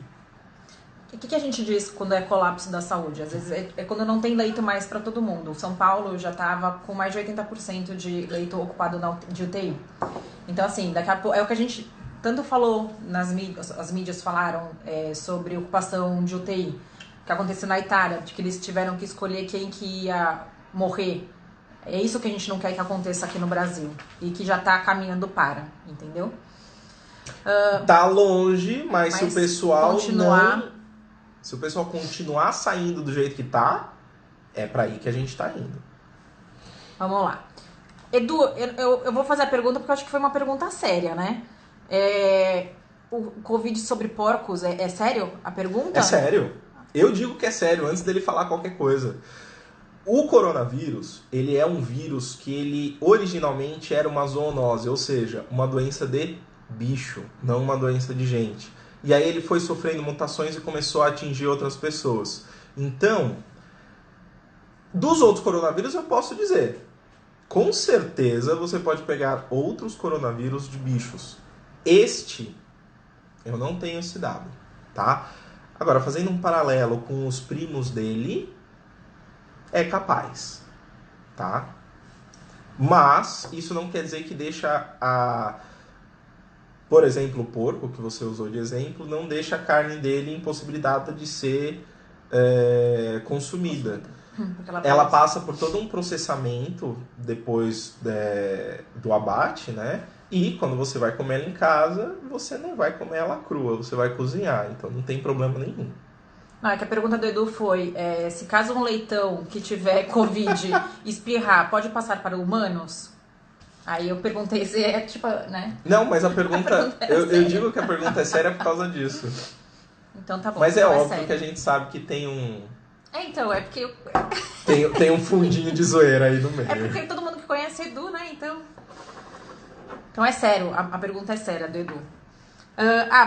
O que a gente diz quando é colapso da saúde? Às vezes é quando não tem leito mais para todo mundo. São Paulo já estava com mais de 80% de leito ocupado de UTI. Então, assim, daqui a pouco, é o que a gente tanto falou nas mídias, as mídias falaram sobre ocupação de UTI, que aconteceu na Itália, de que eles tiveram que escolher quem que ia morrer. É isso que a gente não quer que aconteça aqui no Brasil e que já está caminhando para, entendeu? Tá longe, mas se o pessoal se o pessoal continuar saindo do jeito que tá, é para aí que a gente tá indo. Vamos lá. Edu, eu vou fazer a pergunta porque eu acho que foi uma pergunta séria, né? O Covid sobre porcos, é sério a pergunta? É sério. Eu digo que é sério antes dele falar qualquer coisa. O coronavírus, ele é um vírus que ele originalmente era uma zoonose, ou seja, uma doença de bicho, não uma doença de gente. E aí ele foi sofrendo mutações e começou a atingir outras pessoas. Então, dos outros coronavírus eu posso dizer, com certeza você pode pegar outros coronavírus de bichos. Este, eu não tenho esse dado, tá? Agora, fazendo um paralelo com os primos dele, é capaz, tá? Mas isso não quer dizer que deixa por exemplo, o porco, que você usou de exemplo, não deixa a carne dele impossibilitada de ser consumida. Ela passa por todo um processamento depois do abate, né? E quando você vai comer ela em casa, você não vai comer ela crua, você vai cozinhar, então não tem problema nenhum. Não, é que a pergunta do Edu foi, se caso um leitão que tiver Covid espirrar, pode passar para humanos? Aí eu perguntei se tipo, né? Não, mas a pergunta eu digo que a pergunta é séria por causa disso. Então tá bom. Mas então óbvio que a gente sabe que tem um... então, é porque... tem um fundinho de zoeira aí no meio. É porque todo mundo que conhece Edu, né? Então é sério, a pergunta é séria do Edu.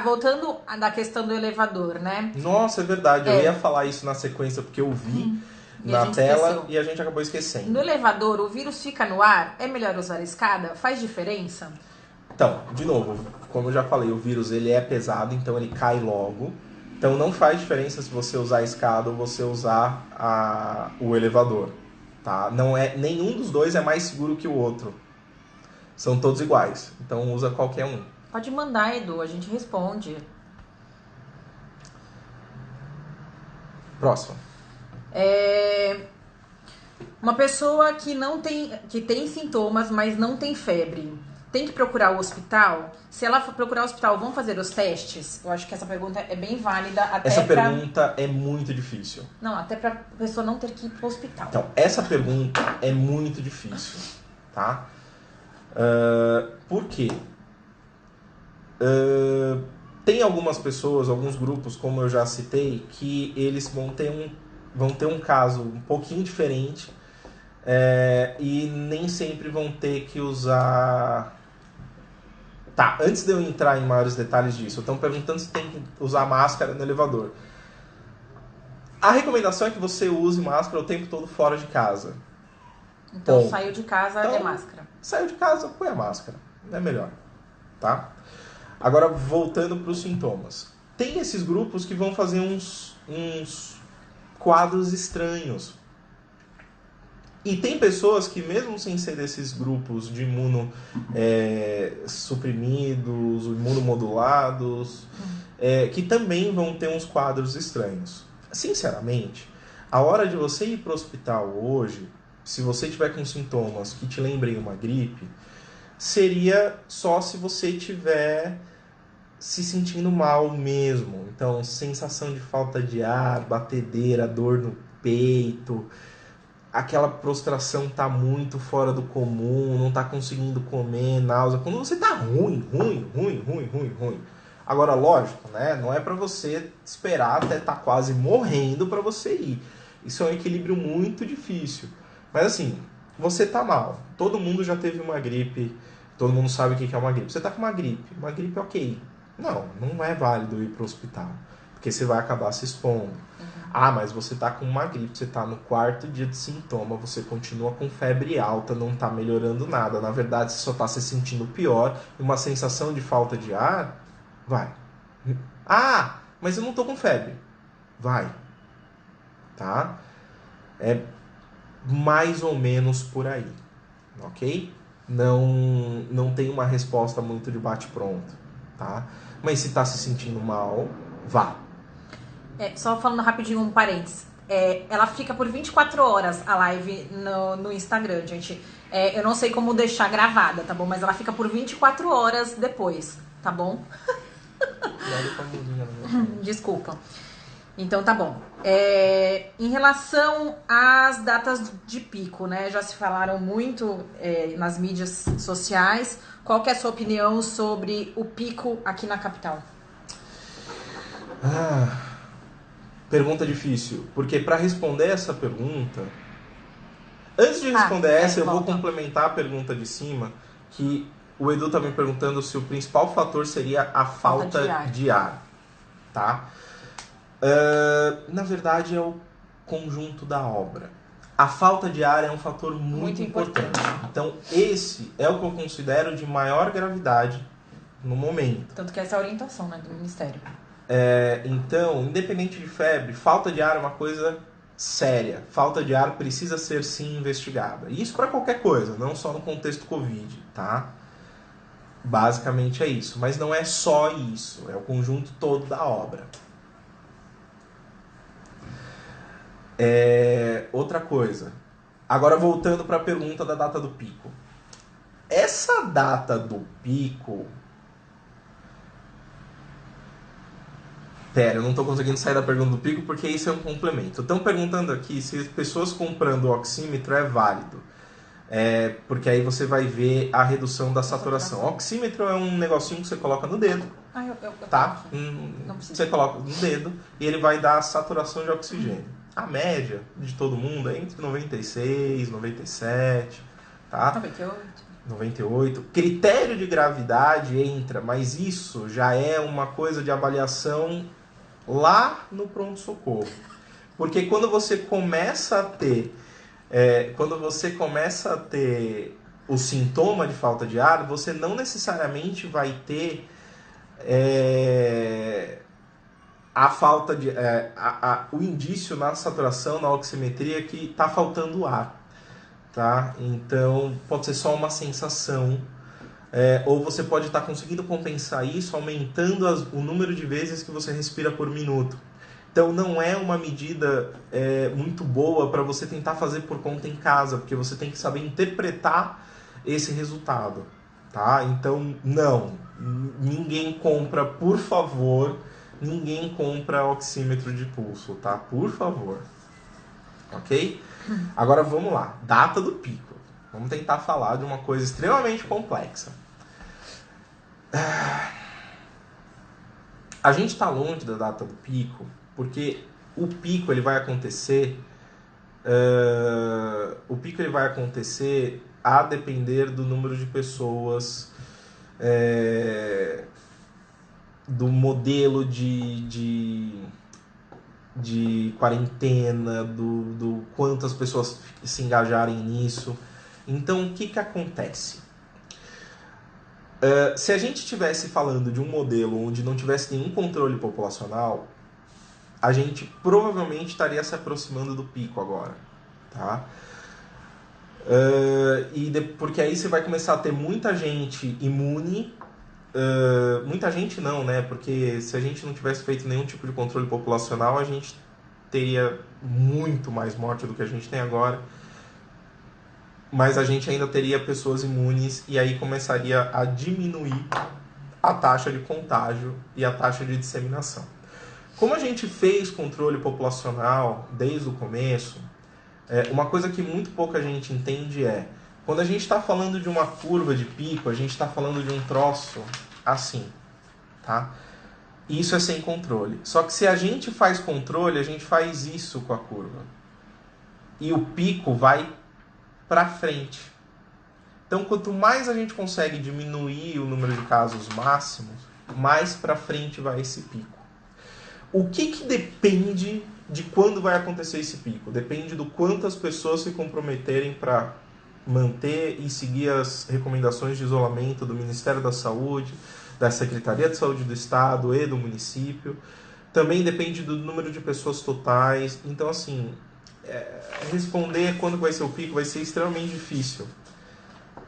Voltando da questão do elevador, né? Nossa, é verdade. Eu ia falar isso na sequência porque eu vi na tela esqueceu. E a gente acabou esquecendo. No elevador, o vírus fica no ar? É melhor usar a escada? Faz diferença? Então, de novo, como eu já falei, o vírus ele é pesado, então ele cai logo. Então não faz diferença se você usar a escada ou você usar o elevador. Tá? Não é, nenhum dos dois é mais seguro que o outro. São todos iguais. Então usa qualquer um. Pode mandar, Edu, a gente responde. Próximo. Uma pessoa que tem sintomas, mas não tem febre, tem que procurar o hospital? Se ela for procurar o hospital, vão fazer os testes? Eu acho que essa pergunta é bem válida. Essa pergunta é muito difícil. Não, até pra pessoa não ter que ir pro hospital. Então, essa pergunta é muito difícil, tá? Por quê? Tem algumas pessoas, alguns grupos, como eu já citei, que eles vão ter um caso um pouquinho diferente e nem sempre vão ter que usar... Tá, antes de eu entrar em maiores detalhes disso, estão perguntando se tem que usar máscara no elevador. A recomendação é que você use máscara o tempo todo fora de casa. Então, saiu de casa, é máscara. Saiu de casa, põe a máscara. É melhor, tá? Agora, voltando para os sintomas. Tem esses grupos que vão fazer uns quadros estranhos. E tem pessoas que, mesmo sem ser desses grupos de suprimidos, imunomodulados, que também vão ter uns quadros estranhos. Sinceramente, a hora de você ir para o hospital hoje, se você tiver com sintomas que te lembrem uma gripe, seria só se você tiver se sentindo mal mesmo. Então, sensação de falta de ar, batedeira, dor no peito, aquela prostração tá muito fora do comum, não tá conseguindo comer, náusea. Quando você tá ruim. Agora, lógico, né? Não é para você esperar até estar quase morrendo para você ir. Isso é um equilíbrio muito difícil. Mas assim, você tá mal. Todo mundo já teve uma gripe. Todo mundo sabe o que é uma gripe. Você tá com uma gripe. Uma gripe ok. Não é válido ir pro hospital. Porque você vai acabar se expondo. Mas você tá com uma gripe. Você tá no 4º dia de sintoma. Você continua com febre alta. Não tá melhorando nada. Na verdade, você só tá se sentindo pior. E uma sensação de falta de ar. Vai. Mas eu não tô com febre. Vai. Tá? É mais ou menos por aí. Ok? Não tem uma resposta muito de bate-pronto. Tá? Mas se tá se sentindo mal, vá. Só falando rapidinho um parênteses. Ela fica por 24 horas a live no Instagram, gente. Eu não sei como deixar gravada, tá bom? Mas ela fica por 24 horas depois, tá bom? Desculpa. Então tá bom. Em relação às datas de pico, né? Já se falaram muito nas mídias sociais. Qual que é a sua opinião sobre o pico aqui na capital? Pergunta difícil. Porque para responder essa pergunta... Antes de responder essa, eu vou complementar a pergunta de cima, que o Edu tá me perguntando se o principal fator seria a falta de ar. Tá? Na verdade, é o conjunto da obra. a falta de ar é um fator muito importante. Então, esse é o que eu considero de maior gravidade no momento. Tanto que essa é a orientação, né, do Ministério. Então, independente de febre, falta de ar é uma coisa séria. Falta de ar precisa ser, sim, investigada. Isso para qualquer coisa, não só no contexto Covid, tá? Basicamente é isso. Mas não é só isso, é o conjunto todo da obra. Outra coisa. Agora voltando para a pergunta da data do pico. Essa data do pico... Pera, eu não estou conseguindo sair da pergunta do pico porque isso é um complemento. Estão perguntando aqui se as pessoas comprando o oxímetro é válido. Porque aí você vai ver a redução da saturação. O oxímetro é um negocinho que você coloca no dedo. Tá? Você coloca no dedo e ele vai dar a saturação de oxigênio. A média de todo mundo é entre 96, 97, tá? 98. Critério de gravidade entra, mas isso já é uma coisa de avaliação lá no pronto-socorro. Porque quando você começa a ter o sintoma de falta de ar, você não necessariamente vai ter o indício na saturação, na oximetria, que está faltando ar. Tá? Então, pode ser só uma sensação, ou você pode estar conseguindo compensar isso aumentando o número de vezes que você respira por minuto. Então, não é uma medida muito boa para você tentar fazer por conta em casa, porque você tem que saber interpretar esse resultado. Tá? Então, não. Ninguém compra, por favor, ninguém compra oxímetro de pulso, tá? Por favor. Ok? Agora vamos lá. Data do pico. Vamos tentar falar de uma coisa extremamente complexa. A gente está longe da data do pico porque o pico ele vai acontecer a depender do número de pessoas, do modelo de quarentena, do quantas pessoas se engajarem nisso. Então, o que acontece? Se a gente estivesse falando de um modelo onde não tivesse nenhum controle populacional, a gente provavelmente estaria se aproximando do pico agora. Tá? Porque aí você vai começar a ter muita gente imune. Muita gente não, né? Porque se a gente não tivesse feito nenhum tipo de controle populacional, a gente teria muito mais morte do que a gente tem agora. Mas a gente ainda teria pessoas imunes e aí começaria a diminuir a taxa de contágio e a taxa de disseminação. Como a gente fez controle populacional desde o começo, uma coisa que muito pouca gente entende quando a gente está falando de uma curva de pico, a gente está falando de um troço assim, tá? Isso é sem controle. Só que se a gente faz controle, a gente faz isso com a curva. E o pico vai para frente. Então, quanto mais a gente consegue diminuir o número de casos máximos, mais para frente vai esse pico. O que depende de quando vai acontecer esse pico? Depende do quanto as pessoas se comprometerem para manter e seguir as recomendações de isolamento do Ministério da Saúde, da Secretaria de Saúde do Estado e do município. Também depende do número de pessoas totais. Então, assim, responder quando vai ser o pico vai ser extremamente difícil.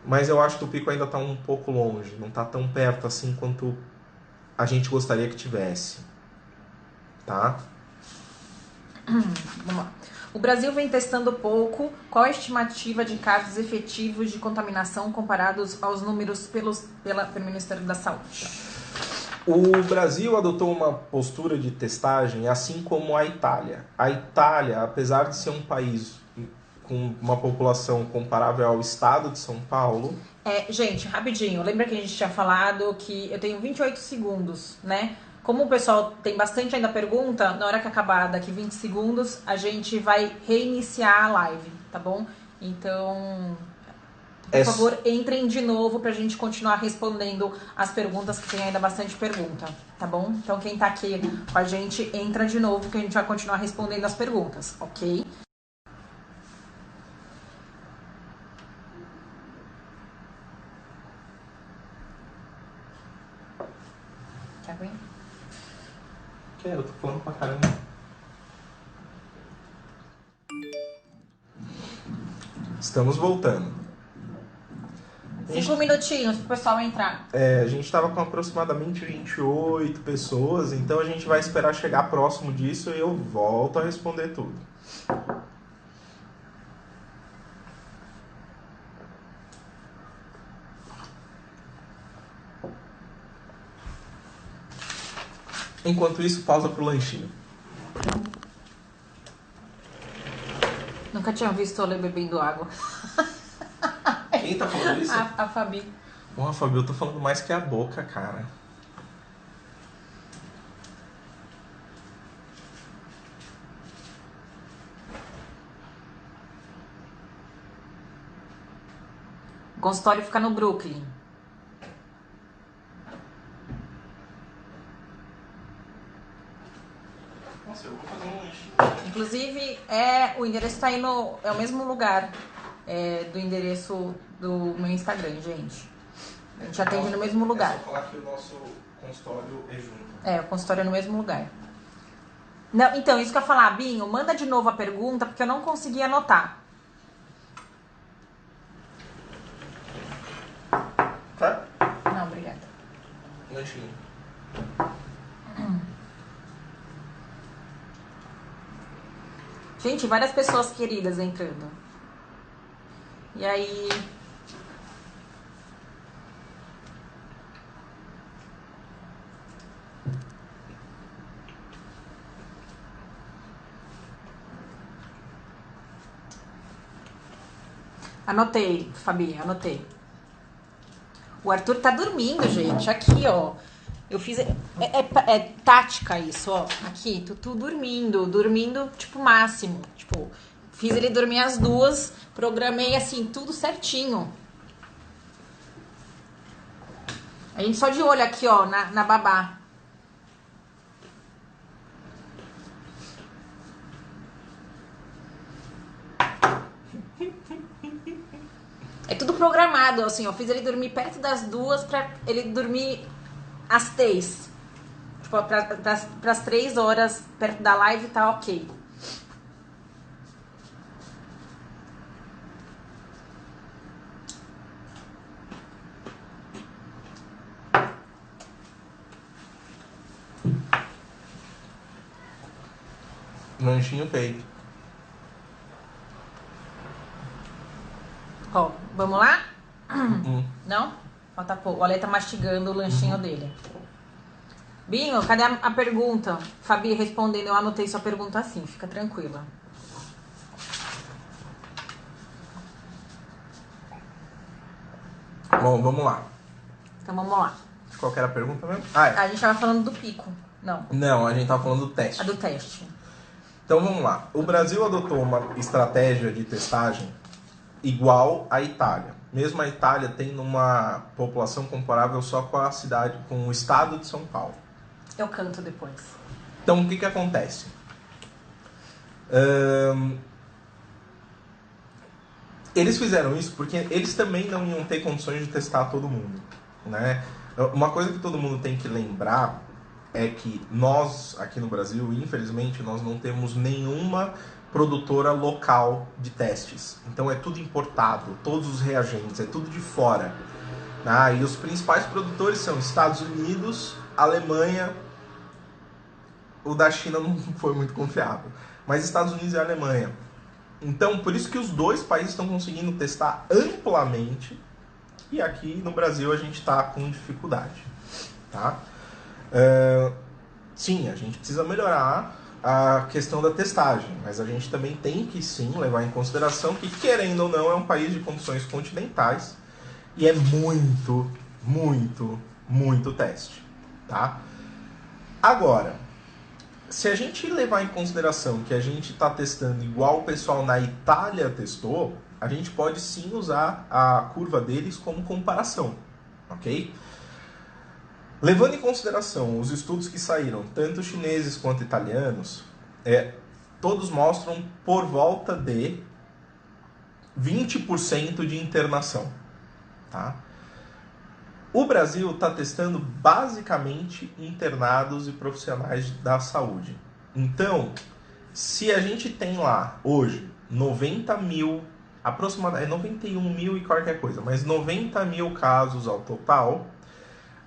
Mas eu acho que o pico ainda está um pouco longe, não está tão perto assim quanto a gente gostaria que tivesse. Tá? Vamos lá. O Brasil vem testando pouco. Qual a estimativa de casos efetivos de contaminação comparados aos números pelo Ministério da Saúde? O Brasil adotou uma postura de testagem assim como a Itália. A Itália, apesar de ser um país com uma população comparável ao estado de São Paulo... Gente, rapidinho. Lembra que a gente tinha falado que eu tenho 28 segundos, né? Como o pessoal tem bastante ainda pergunta, na hora que acabar daqui 20 segundos, a gente vai reiniciar a live, tá bom? Então, por favor, entrem de novo pra gente continuar respondendo as perguntas, que tem ainda bastante pergunta, tá bom? Então, quem tá aqui com a gente, entra de novo, que a gente vai continuar respondendo as perguntas, ok? água, hein? Que é? Eu tô falando pra caramba. Estamos voltando. 5 minutinhos pro pessoal entrar. A gente estava com aproximadamente 28 pessoas, então a gente vai esperar chegar próximo disso e eu volto a responder tudo. Enquanto isso, pausa pro lanchinho. Nunca tinha visto o Olê bebendo água. Quem tá falando isso? A Fabi. Porra, Fabi, eu tô falando mais que a boca, cara. O consultório fica no Brooklyn. Nossa, eu vou fazer um lanchinho. Inclusive, o endereço tá aí é o mesmo lugar do endereço do meu Instagram, gente. A gente atende no mesmo lugar. É só falar que o nosso consultório é junto. O consultório é no mesmo lugar. Não, então, isso que eu ia falar, Binho, manda de novo a pergunta, porque eu não consegui anotar. Tá? Não, obrigada. Lanchinho. Gente, várias pessoas queridas entrando. E aí... Anotei, Fabi, anotei. O Arthur tá dormindo, gente. Aqui, ó. Eu fiz... É tática isso, ó. Aqui, Tutu dormindo. Dormindo, tipo, máximo. Tipo, fiz ele dormir às 2. Programei, assim, tudo certinho. A gente só de olho aqui, ó, na babá. É tudo programado, assim, eu fiz ele dormir perto das 2 pra ele dormir às 3. Tipo, pras 3 horas perto da live tá ok. Lanchinho peito. Ó, vamos lá? Não? Falta pouco. O Ale tá mastigando o lanchinho dele. Binho, cadê a pergunta? Fabi respondendo, eu anotei sua pergunta assim, fica tranquila. Bom, vamos lá. Então vamos lá. Qual que era a pergunta mesmo? A gente tava falando do pico. Não, Não, a gente tava falando do teste. a do teste. Então vamos lá. O Brasil adotou uma estratégia de testagem igual à Itália. Mesmo a Itália tendo uma população comparável só com a cidade, com o estado de São Paulo. Eu canto depois. Então o que acontece? Eles fizeram isso porque eles também não iam ter condições de testar todo mundo, né? Uma coisa que todo mundo tem que lembrar é que nós, aqui no Brasil, infelizmente, nós não temos nenhuma produtora local de testes. Então é tudo importado, todos os reagentes, é tudo de fora. E os principais produtores são Estados Unidos, Alemanha. O da China não foi muito confiável, mas Estados Unidos e Alemanha. Então, por isso que os dois países estão conseguindo testar amplamente e aqui no Brasil a gente está com dificuldade, tá? Sim, a gente precisa melhorar a questão da testagem, mas a gente também tem que sim levar em consideração que, querendo ou não, é um país de condições continentais e é muito, muito, muito teste, tá? Agora, se a gente levar em consideração que a gente está testando igual o pessoal na Itália testou, a gente pode sim usar a curva deles como comparação, ok? Levando em consideração os estudos que saíram, tanto chineses quanto italianos, todos mostram por volta de 20% de internação, tá? O Brasil está testando basicamente internados e profissionais da saúde. Então, se a gente tem lá hoje 90 mil, aproximadamente 91 mil e qualquer coisa, mas 90 mil casos ao total,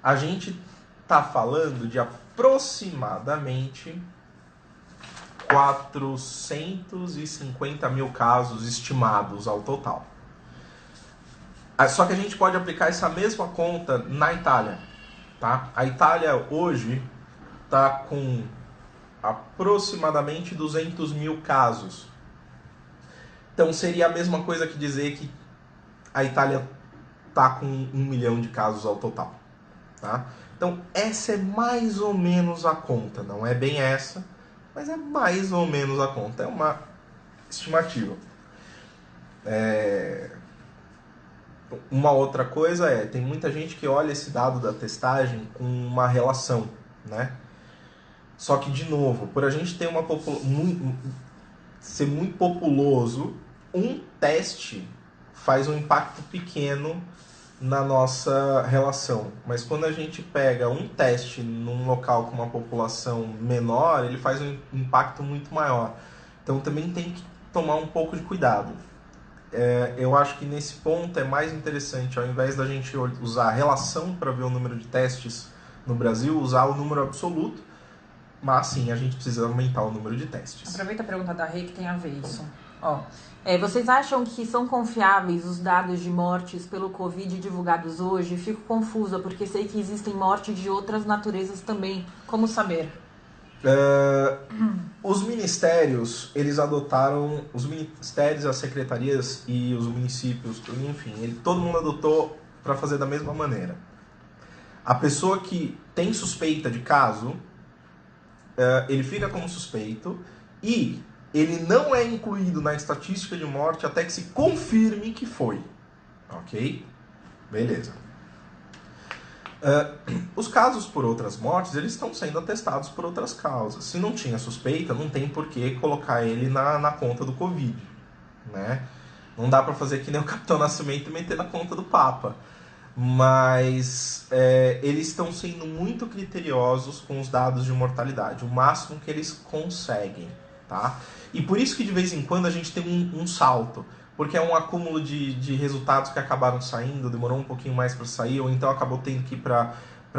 a gente está falando de aproximadamente 450 mil casos estimados ao total. Só que a gente pode aplicar essa mesma conta na Itália, tá? A Itália hoje está com aproximadamente 200 mil casos. Então seria a mesma coisa que dizer que a Itália está com 1 milhão de casos ao total, tá? Então essa é mais ou menos a conta, não é bem essa, mas é mais ou menos a conta, é uma estimativa. Uma outra coisa tem muita gente que olha esse dado da testagem com uma relação, né? Só que, de novo, por a gente ter ser muito populoso, um teste faz um impacto pequeno na nossa relação. Mas quando a gente pega um teste num local com uma população menor, ele faz um impacto muito maior. Então também tem que tomar um pouco de cuidado. Eu acho que nesse ponto é mais interessante, ao invés da gente usar a relação para ver o número de testes no Brasil, usar o número absoluto, mas sim, a gente precisa aumentar o número de testes. Aproveita a pergunta da Rê que tem a ver isso. Vocês acham que são confiáveis os dados de mortes pelo Covid divulgados hoje? Fico confusa, porque sei que existem mortes de outras naturezas também. Como saber? Os ministérios, eles adotaram, os ministérios, as secretarias e os municípios, enfim, todo mundo adotou para fazer da mesma maneira. A pessoa que tem suspeita de caso, ele fica como suspeito e ele não é incluído na estatística de morte até que se confirme que foi. Ok? Beleza. Os casos por outras mortes, eles estão sendo atestados por outras causas. Se não tinha suspeita, não tem por que colocar ele na conta do Covid, né? Não dá para fazer que nem o Capitão Nascimento e meter na conta do Papa. Mas eles estão sendo muito criteriosos com os dados de mortalidade, o máximo que eles conseguem, tá? E por isso que de vez em quando a gente tem um salto. Porque é um acúmulo de resultados que acabaram saindo, demorou um pouquinho mais para sair, ou então acabou tendo que ir para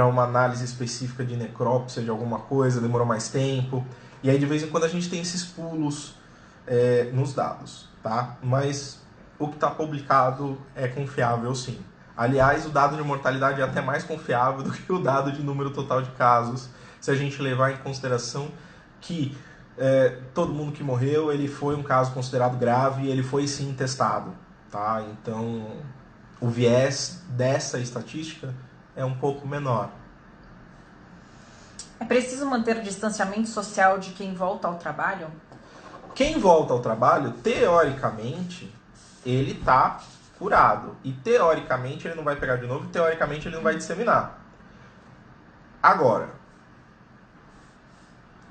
uma análise específica de necrópsia de alguma coisa, demorou mais tempo. E aí de vez em quando a gente tem esses pulos nos dados, tá? Mas o que está publicado é confiável sim. Aliás, o dado de mortalidade é até mais confiável do que o dado de número total de casos, se a gente levar em consideração que todo mundo que morreu, ele foi um caso considerado grave e ele foi sim testado, tá? Então, o viés dessa estatística é um pouco menor. É preciso manter o distanciamento social de quem volta ao trabalho? Quem volta ao trabalho, teoricamente, ele está curado. E teoricamente ele não vai pegar de novo e teoricamente ele não vai disseminar. Agora,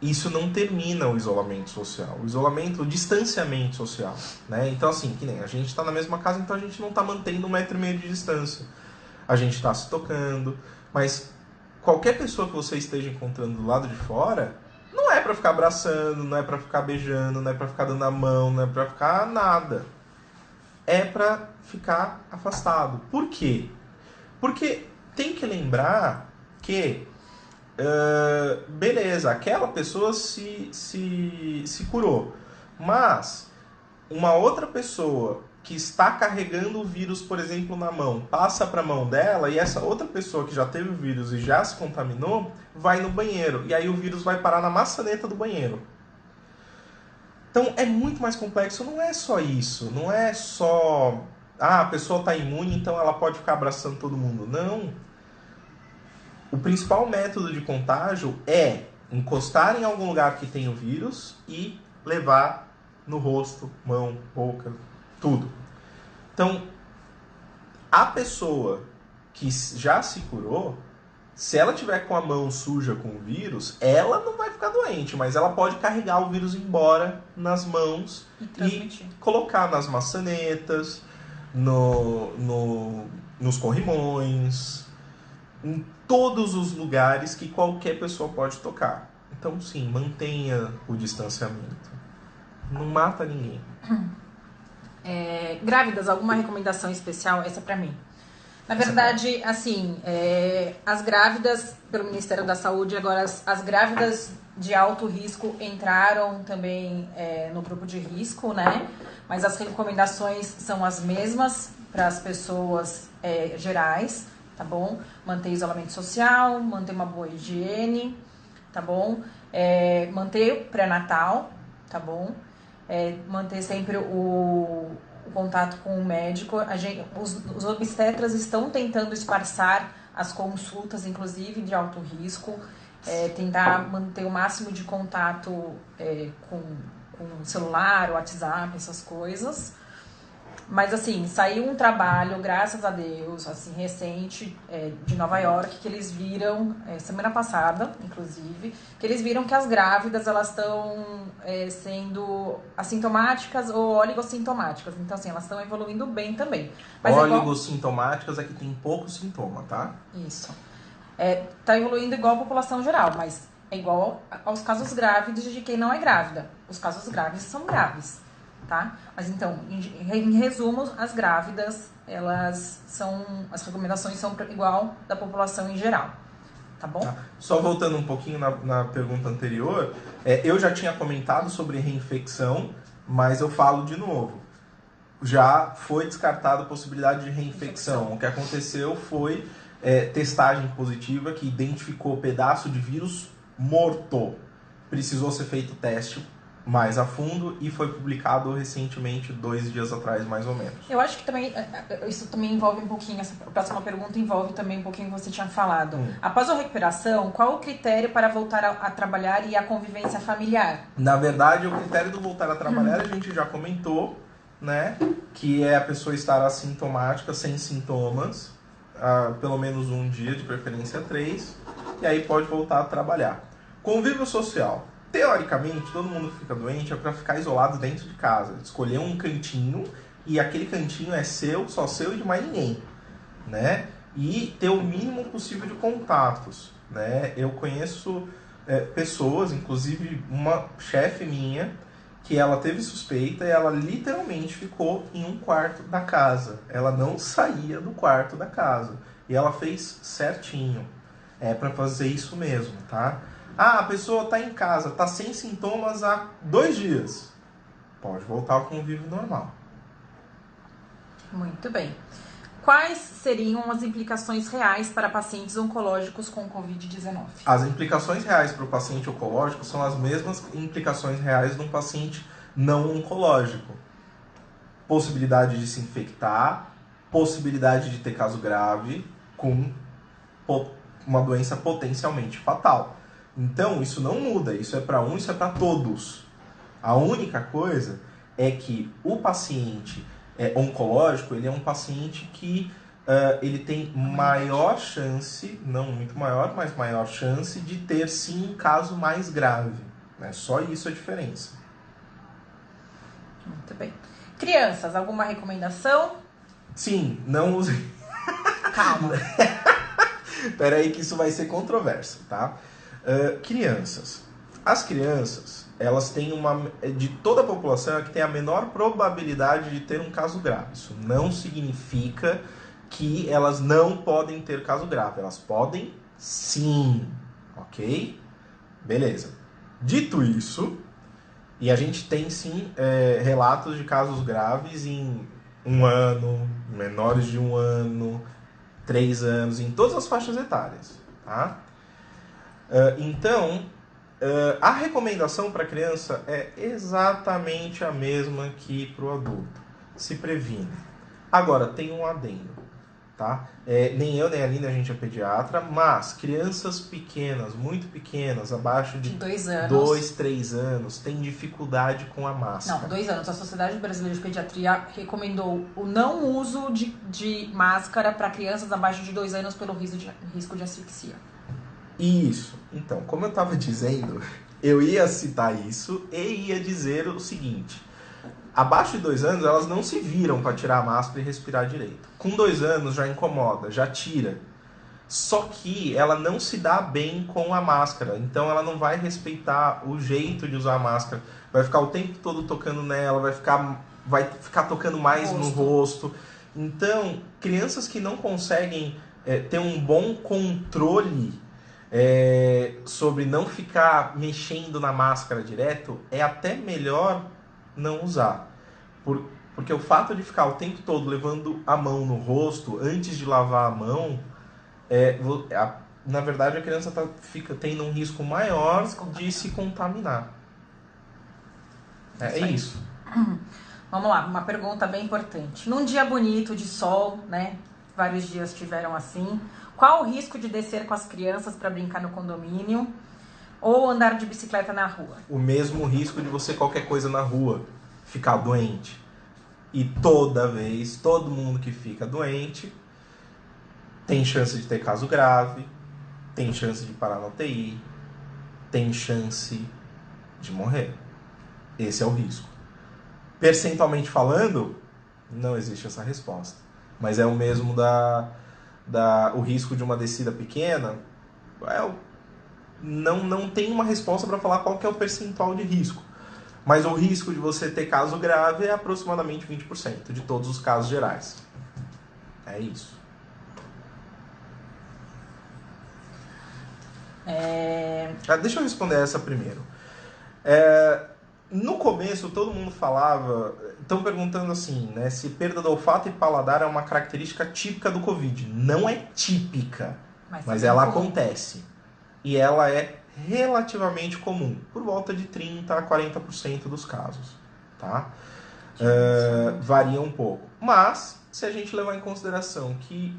isso não termina o isolamento social, o distanciamento social, né? Então assim, que nem a gente está na mesma casa, então a gente não está mantendo 1,5 metro de distância. A gente está se tocando, mas qualquer pessoa que você esteja encontrando do lado de fora, não é para ficar abraçando, não é para ficar beijando, não é para ficar dando a mão, não é para ficar nada. É para ficar afastado. Por quê? Porque tem que lembrar que beleza, aquela pessoa se curou, mas uma outra pessoa que está carregando o vírus, por exemplo, na mão, passa para a mão dela e essa outra pessoa que já teve o vírus e já se contaminou, vai no banheiro e aí o vírus vai parar na maçaneta do banheiro. Então é muito mais complexo, não é só isso, não é só a pessoa está imune, então ela pode ficar abraçando todo mundo, não. O principal método de contágio é encostar em algum lugar que tem o vírus e levar no rosto, mão, boca, tudo. Então, a pessoa que já se curou, se ela tiver com a mão suja com o vírus, ela não vai ficar doente, mas ela pode carregar o vírus embora nas mãos e colocar nas maçanetas, nos corrimões, em todos os lugares que qualquer pessoa pode tocar. Então, sim, mantenha o distanciamento. Não mata ninguém. Grávidas, alguma recomendação especial? Essa é pra mim. Na verdade, assim, as grávidas, pelo Ministério da Saúde, agora as grávidas de alto risco entraram também no grupo de risco, né? Mas as recomendações são as mesmas para as pessoas gerais, tá bom? Manter isolamento social, manter uma boa higiene, tá bom? Manter o pré-natal, tá bom? Manter sempre o contato com o médico. Os obstetras estão tentando esparçar as consultas, inclusive de alto risco, tentar manter o máximo de contato com celular, WhatsApp, essas coisas. Mas assim, saiu um trabalho, graças a Deus, assim, recente, de Nova York, que eles viram, semana passada, inclusive, que eles viram que as grávidas, elas estão sendo assintomáticas ou oligossintomáticas. Então, assim, elas estão evoluindo bem também. Mas oligossintomáticas é que tem pouco sintoma, tá? Isso. Tá evoluindo igual a população geral, mas é igual aos casos grávidos de quem não é grávida. Os casos graves são graves, tá? Mas então, em resumo, as grávidas, as recomendações são igual da população em geral, tá bom? Só voltando um pouquinho na pergunta anterior, eu já tinha comentado sobre reinfecção, mas eu falo de novo. Já foi descartada a possibilidade de reinfecção. O que aconteceu foi testagem positiva que identificou pedaço de vírus morto. Precisou ser feito teste mais a fundo e foi publicado recentemente, 2 dias atrás, mais ou menos. Eu acho que também isso também envolve um pouquinho, essa próxima pergunta envolve também um pouquinho o que você tinha falado. Após a recuperação, qual o critério para voltar a trabalhar e a convivência familiar? Na verdade, o critério do voltar a trabalhar a gente já comentou, né? Que é a pessoa estar assintomática, sem sintomas, pelo menos um dia, de preferência 3, e aí pode voltar a trabalhar. Convívio social. Teoricamente, todo mundo que fica doente é para ficar isolado dentro de casa. Escolher um cantinho e aquele cantinho é seu, só seu e de mais ninguém, né? E ter o mínimo possível de contatos, né? Eu conheço pessoas, inclusive uma chefe minha, que ela teve suspeita e ela literalmente ficou em um quarto da casa. Ela não saía do quarto da casa. E ela fez certinho. É para fazer isso mesmo, tá? A pessoa está em casa, está sem sintomas há 2 dias. Pode voltar ao convívio normal. Muito bem. Quais seriam as implicações reais para pacientes oncológicos com Covid-19? As implicações reais para o paciente oncológico são as mesmas implicações reais de um paciente não oncológico. Possibilidade de se infectar, possibilidade de ter caso grave com uma doença potencialmente fatal. Então, isso não muda, isso é para isso é para todos. A única coisa é que o paciente oncológico, ele é um paciente que ele tem maior chance, não muito maior, mas maior chance de ter sim um caso mais grave. Né? Só isso a diferença. Muito bem. Crianças, alguma recomendação? Sim, não use... Calma. Espera aí que isso vai ser controverso, tá? Crianças. As crianças, elas têm de toda a população, é que tem a menor probabilidade de ter um caso grave. Isso não significa que elas não podem ter caso grave. Elas podem sim, ok? Beleza. Dito isso, e a gente tem sim relatos de casos graves em 1 ano, menores de 1 ano, 3 anos, em todas as faixas etárias, tá? Então, a recomendação para a criança é exatamente a mesma que para o adulto. Se previne. Agora, tem um adendo, tá? Nem eu nem a Aline, a gente é pediatra, mas crianças pequenas, muito pequenas, abaixo de 2 anos. 2, 3 anos, têm dificuldade com a máscara. Não, 2 anos. A Sociedade Brasileira de Pediatria recomendou o não uso de máscara para crianças abaixo de 2 anos pelo risco de asfixia. Isso. Então, como eu estava dizendo, eu ia citar isso e ia dizer o seguinte. Abaixo de 2 anos, elas não se viram para tirar a máscara e respirar direito. Com 2 anos já incomoda, já tira. Só que ela não se dá bem com a máscara, então ela não vai respeitar o jeito de usar a máscara, vai ficar o tempo todo tocando nela, vai ficar tocando mais no rosto. Então, crianças que não conseguem ter um bom controle sobre não ficar mexendo na máscara direto, é até melhor não usar. Porque o fato de ficar o tempo todo levando a mão no rosto antes de lavar a mão, na verdade a criança fica tendo um risco maior de se contaminar. É isso. Vamos lá, uma pergunta bem importante. Num dia bonito de sol, né? Vários dias tiveram assim. Qual o risco de descer com as crianças para brincar no condomínio ou andar de bicicleta na rua? O mesmo risco de você qualquer coisa na rua, ficar doente. E toda vez, todo mundo que fica doente tem chance de ter caso grave, tem chance de parar na UTI, tem chance de morrer. Esse é o risco. Percentualmente falando, não existe essa resposta. Mas é o mesmo o risco de uma descida pequena. Não tem uma resposta para falar qual que é o percentual de risco. Mas o risco de você ter caso grave é aproximadamente 20% de todos os casos gerais. É isso. Deixa eu responder essa primeiro. No começo, todo mundo falava... Estão perguntando assim, né? Se perda do olfato e paladar é uma característica típica do Covid. Não é típica, mas ela acontece. E ela é relativamente comum. Por volta de 30% a 40% dos casos. Tá? Varia um pouco. Mas, se a gente levar em consideração que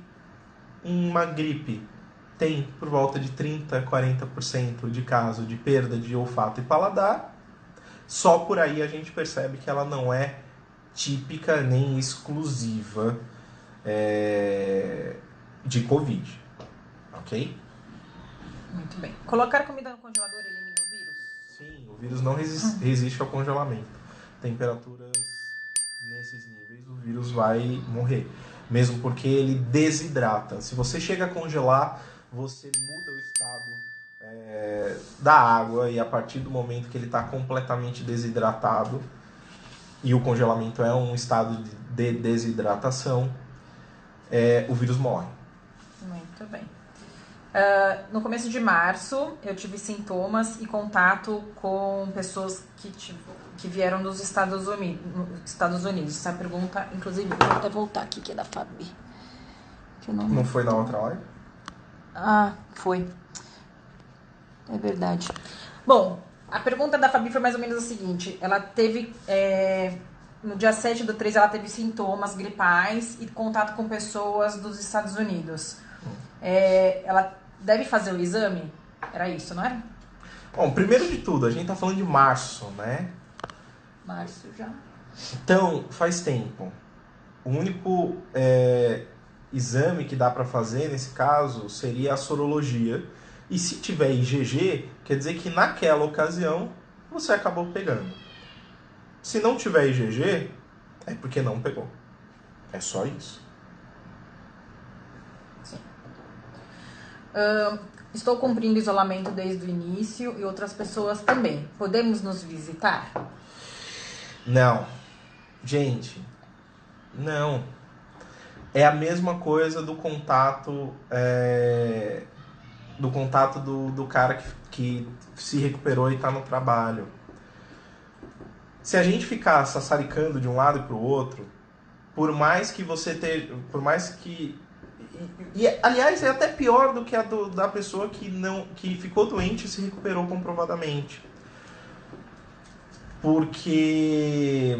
uma gripe tem por volta de 30% a 40% de caso de perda de olfato e paladar, só por aí a gente percebe que ela não é típica nem exclusiva de Covid. Ok? Muito bem. Colocar comida no congelador elimina o vírus? Sim, o vírus não resiste ao congelamento. Temperaturas nesses níveis, o vírus vai morrer. Mesmo porque ele desidrata. Se você chega a congelar, você muda o estado da água, e a partir do momento que ele está completamente desidratado, e o congelamento é um estado de desidratação, o vírus morre. Muito bem. No começo de março, eu tive sintomas e contato com pessoas que vieram dos Estados Unidos. Essa pergunta, inclusive, vou até voltar aqui, que é da Fabi. Não foi na outra live? Foi. É verdade. Bom, a pergunta da Fabi foi mais ou menos a seguinte. Ela teve... no dia 7/3, ela teve sintomas gripais e contato com pessoas dos Estados Unidos. Ela deve fazer o exame? Era isso, não era? Bom, primeiro de tudo, a gente tá falando de março, né? Março já. Então, faz tempo. O único exame que dá para fazer nesse caso seria a sorologia. E se tiver IgG, quer dizer que naquela ocasião você acabou pegando. Se não tiver IgG, é porque não pegou. É só isso. Sim. Estou cumprindo isolamento desde o início e outras pessoas também. Podemos nos visitar? Não. Gente, não. É a mesma coisa do contato do cara que se recuperou e está no trabalho. Se a gente ficar sassaricando de um lado e para o outro, por mais que aliás, é até pior do que a da pessoa que ficou doente e se recuperou comprovadamente. Porque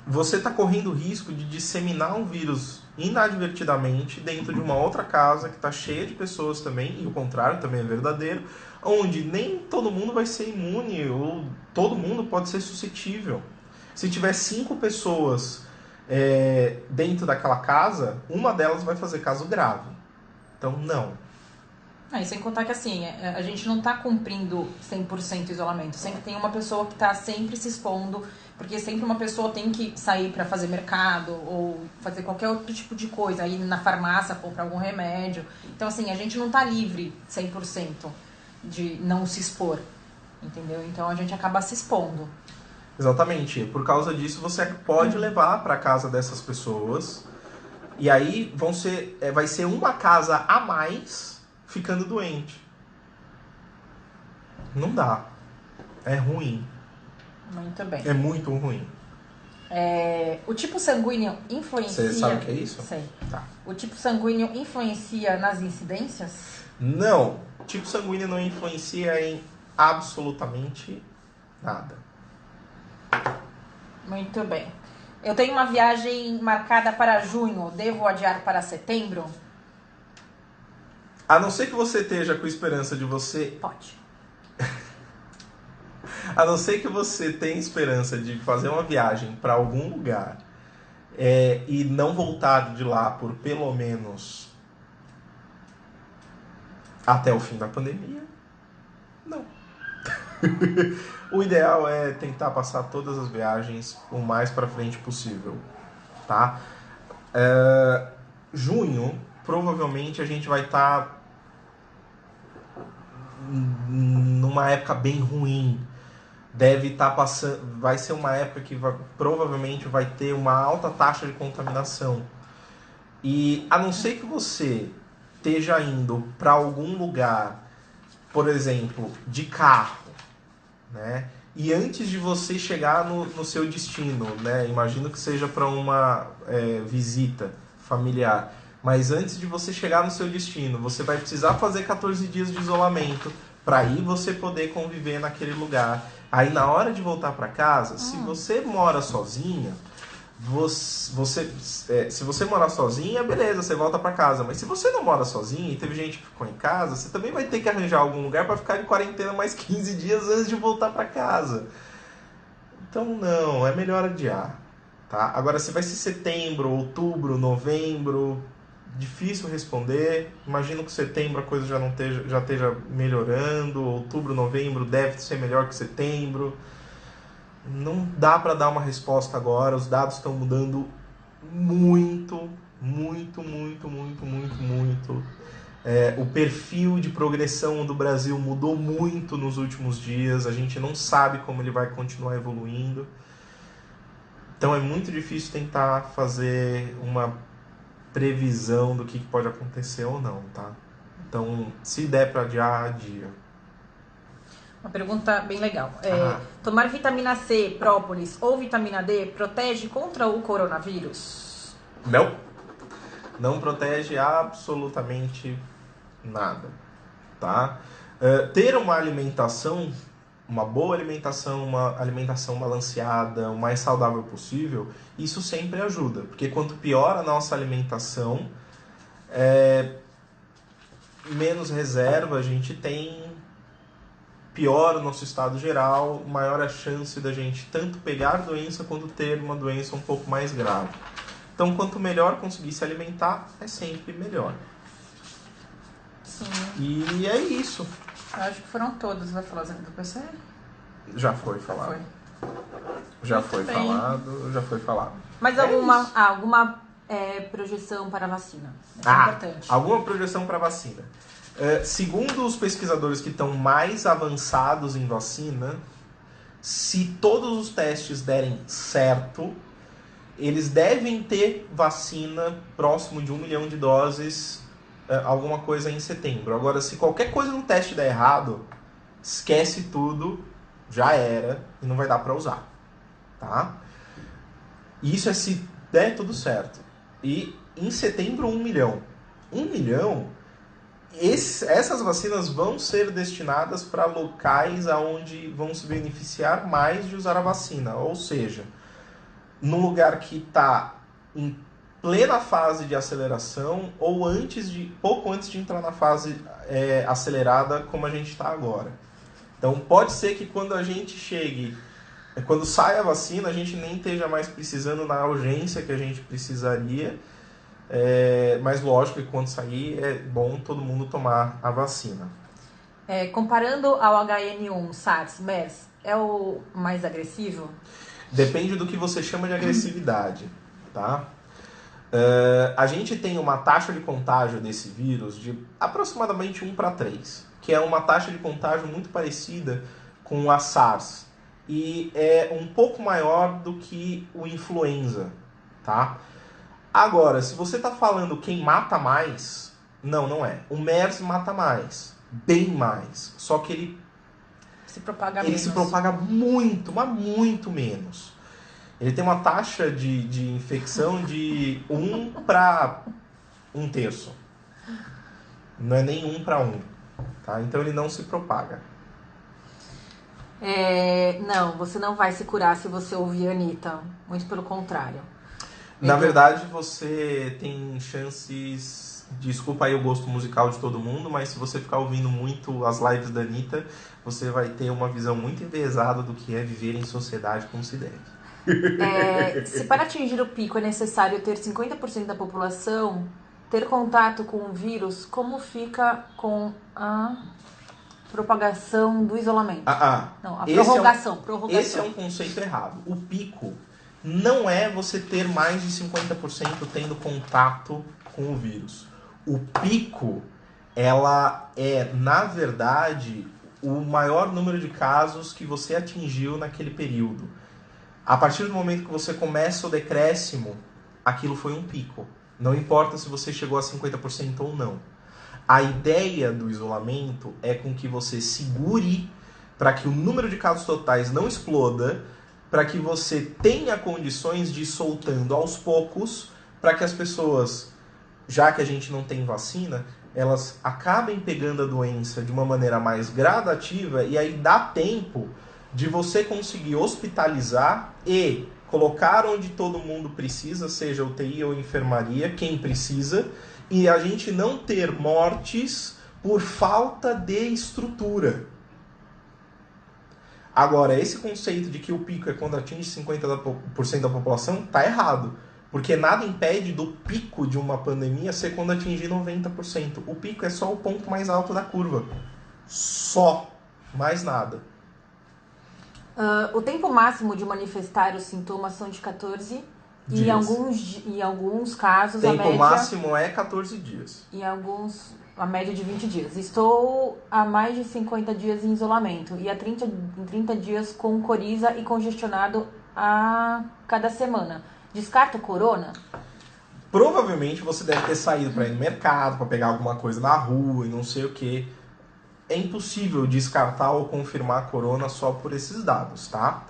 você está correndo o risco de disseminar um vírus inadvertidamente dentro de uma outra casa que está cheia de pessoas também, e o contrário também é verdadeiro, onde nem todo mundo vai ser imune, ou todo mundo pode ser suscetível. Se tiver 5 pessoas dentro daquela casa, uma delas vai fazer caso grave. Então, não. Sem contar que assim, a gente não tá cumprindo 100% isolamento. Sempre tem uma pessoa que tá sempre se expondo, porque sempre uma pessoa tem que sair para fazer mercado ou fazer qualquer outro tipo de coisa, ir na farmácia comprar algum remédio. Então assim, a gente não tá livre 100% de não se expor, entendeu? Então a gente acaba se expondo. Exatamente. Por causa disso, você pode levar para casa dessas pessoas e aí vai ser uma casa a mais ficando doente. Não dá. É ruim. Muito bem. É muito ruim. O tipo sanguíneo influencia... Você sabe o que é isso? Sei. Tá. O tipo sanguíneo influencia nas incidências? Não. O tipo sanguíneo não influencia em absolutamente nada. Muito bem. Eu tenho uma viagem marcada para junho. Devo adiar para setembro? A não ser que você esteja com esperança de você... Pode. A não ser que você tenha esperança de fazer uma viagem para algum lugar e não voltar de lá por pelo menos até o fim da pandemia, não. O ideal é tentar passar todas as viagens o mais para frente possível, tá? Junho, provavelmente a gente vai estar numa época bem ruim. Deve estar passando, vai ser uma época que provavelmente vai ter uma alta taxa de contaminação. E a não ser que você esteja indo para algum lugar, por exemplo, de carro, né? E antes de você chegar no seu destino, né? Imagino que seja para uma visita familiar. Mas antes de você chegar no seu destino, você vai precisar fazer 14 dias de isolamento para aí você poder conviver naquele lugar. Aí na hora de voltar para casa, se você mora sozinha, se você morar sozinha, beleza, você volta para casa. Mas se você não mora sozinha e teve gente que ficou em casa, você também vai ter que arranjar algum lugar para ficar em quarentena mais 15 dias antes de voltar para casa. Então não, é melhor adiar, tá? Agora, se vai ser setembro, outubro, novembro, difícil responder. Imagino que setembro a coisa já esteja melhorando. Outubro, novembro deve ser melhor que setembro. Não dá para dar uma resposta agora. Os dados estão mudando muito, muito, muito, muito, muito, muito. O perfil de progressão do Brasil mudou muito nos últimos dias. A gente não sabe como ele vai continuar evoluindo. Então é muito difícil tentar fazer uma previsão do que pode acontecer ou não, tá? Então, se der para adiar, adia. Uma pergunta bem legal. Tomar vitamina C, própolis ou vitamina D protege contra o coronavírus? Não. Não protege absolutamente nada, tá? Ter uma alimentação, uma boa alimentação, uma alimentação balanceada, o mais saudável possível, isso sempre ajuda. Porque quanto pior a nossa alimentação, menos reserva a gente tem, pior o nosso estado geral, maior a chance da gente tanto pegar doença quanto ter uma doença um pouco mais grave. Então, quanto melhor conseguir se alimentar, é sempre melhor. Sim. E é isso. Eu acho que foram todas. Vai falar do PC? Já foi falado. Já foi falado. Mas alguma projeção para a vacina? É importante. Alguma projeção para a vacina. Segundo os pesquisadores que estão mais avançados em vacina, se todos os testes derem certo, eles devem ter vacina próximo de 1 milhão de doses, alguma coisa em setembro. Agora, se qualquer coisa no teste der errado, esquece tudo, já era, e não vai dar para usar, tá? Isso é se der tudo certo. E em setembro, 1 milhão. 1 milhão, essas vacinas vão ser destinadas para locais onde vão se beneficiar mais de usar a vacina. Ou seja, num lugar que está em plena fase de aceleração ou pouco antes de entrar na fase acelerada como a gente está agora. Então pode ser que quando a gente saia a vacina, a gente nem esteja mais precisando na urgência que a gente precisaria, Mas lógico que quando sair é bom todo mundo tomar a vacina. Comparando ao HN1, SARS, MERS, é o mais agressivo? Depende do que você chama de agressividade, tá? A gente tem uma taxa de contágio desse vírus de aproximadamente 1:3, que é uma taxa de contágio muito parecida com a SARS. E é um pouco maior do que o influenza, tá? Agora, se você está falando quem mata mais, não é. O MERS mata mais, bem mais. Só que ele se propaga ele menos. se propaga muito, mas muito menos. Ele tem uma taxa de infecção de 1 para 1/3. Não é nem 1 para 1. Tá? Então ele não se propaga. Não, você não vai se curar se você ouvir a Anitta. Muito pelo contrário. Na verdade, você tem chances... Desculpa aí o gosto musical de todo mundo, mas se você ficar ouvindo muito as lives da Anitta, você vai ter uma visão muito enviesada do que é viver em sociedade como se deve. Se para atingir o pico é necessário ter 50% da população ter contato com o vírus, como fica com a propagação do isolamento? Não, a prorrogação. Esse é um conceito errado. O pico não é você ter mais de 50% tendo contato com o vírus. O pico, ela é, na verdade, o maior número de casos que você atingiu naquele período. A partir do momento que você começa o decréscimo, aquilo foi um pico. Não importa se você chegou a 50% ou não. A ideia do isolamento é com que você segure para que o número de casos totais não exploda, para que você tenha condições de ir soltando aos poucos, para que as pessoas, já que a gente não tem vacina, elas acabem pegando a doença de uma maneira mais gradativa e aí dá tempo de você conseguir hospitalizar e colocar onde todo mundo precisa, seja UTI ou enfermaria, quem precisa, e a gente não ter mortes por falta de estrutura. Agora, esse conceito de que o pico é quando atinge 50% da população, está errado. Porque nada impede do pico de uma pandemia ser quando atingir 90%. O pico é só o ponto mais alto da curva. Só. Mais nada. O tempo máximo de manifestar os sintomas são de 14 dias. Em alguns casos a média... O tempo máximo é 14 dias. Em alguns, a média de 20 dias. Estou há mais de 50 dias em isolamento e há 30 dias com coriza e congestionado a cada semana. Descarta o corona? Provavelmente você deve ter saído para ir no mercado, para pegar alguma coisa na rua e não sei o que. É impossível descartar ou confirmar corona só por esses dados, tá?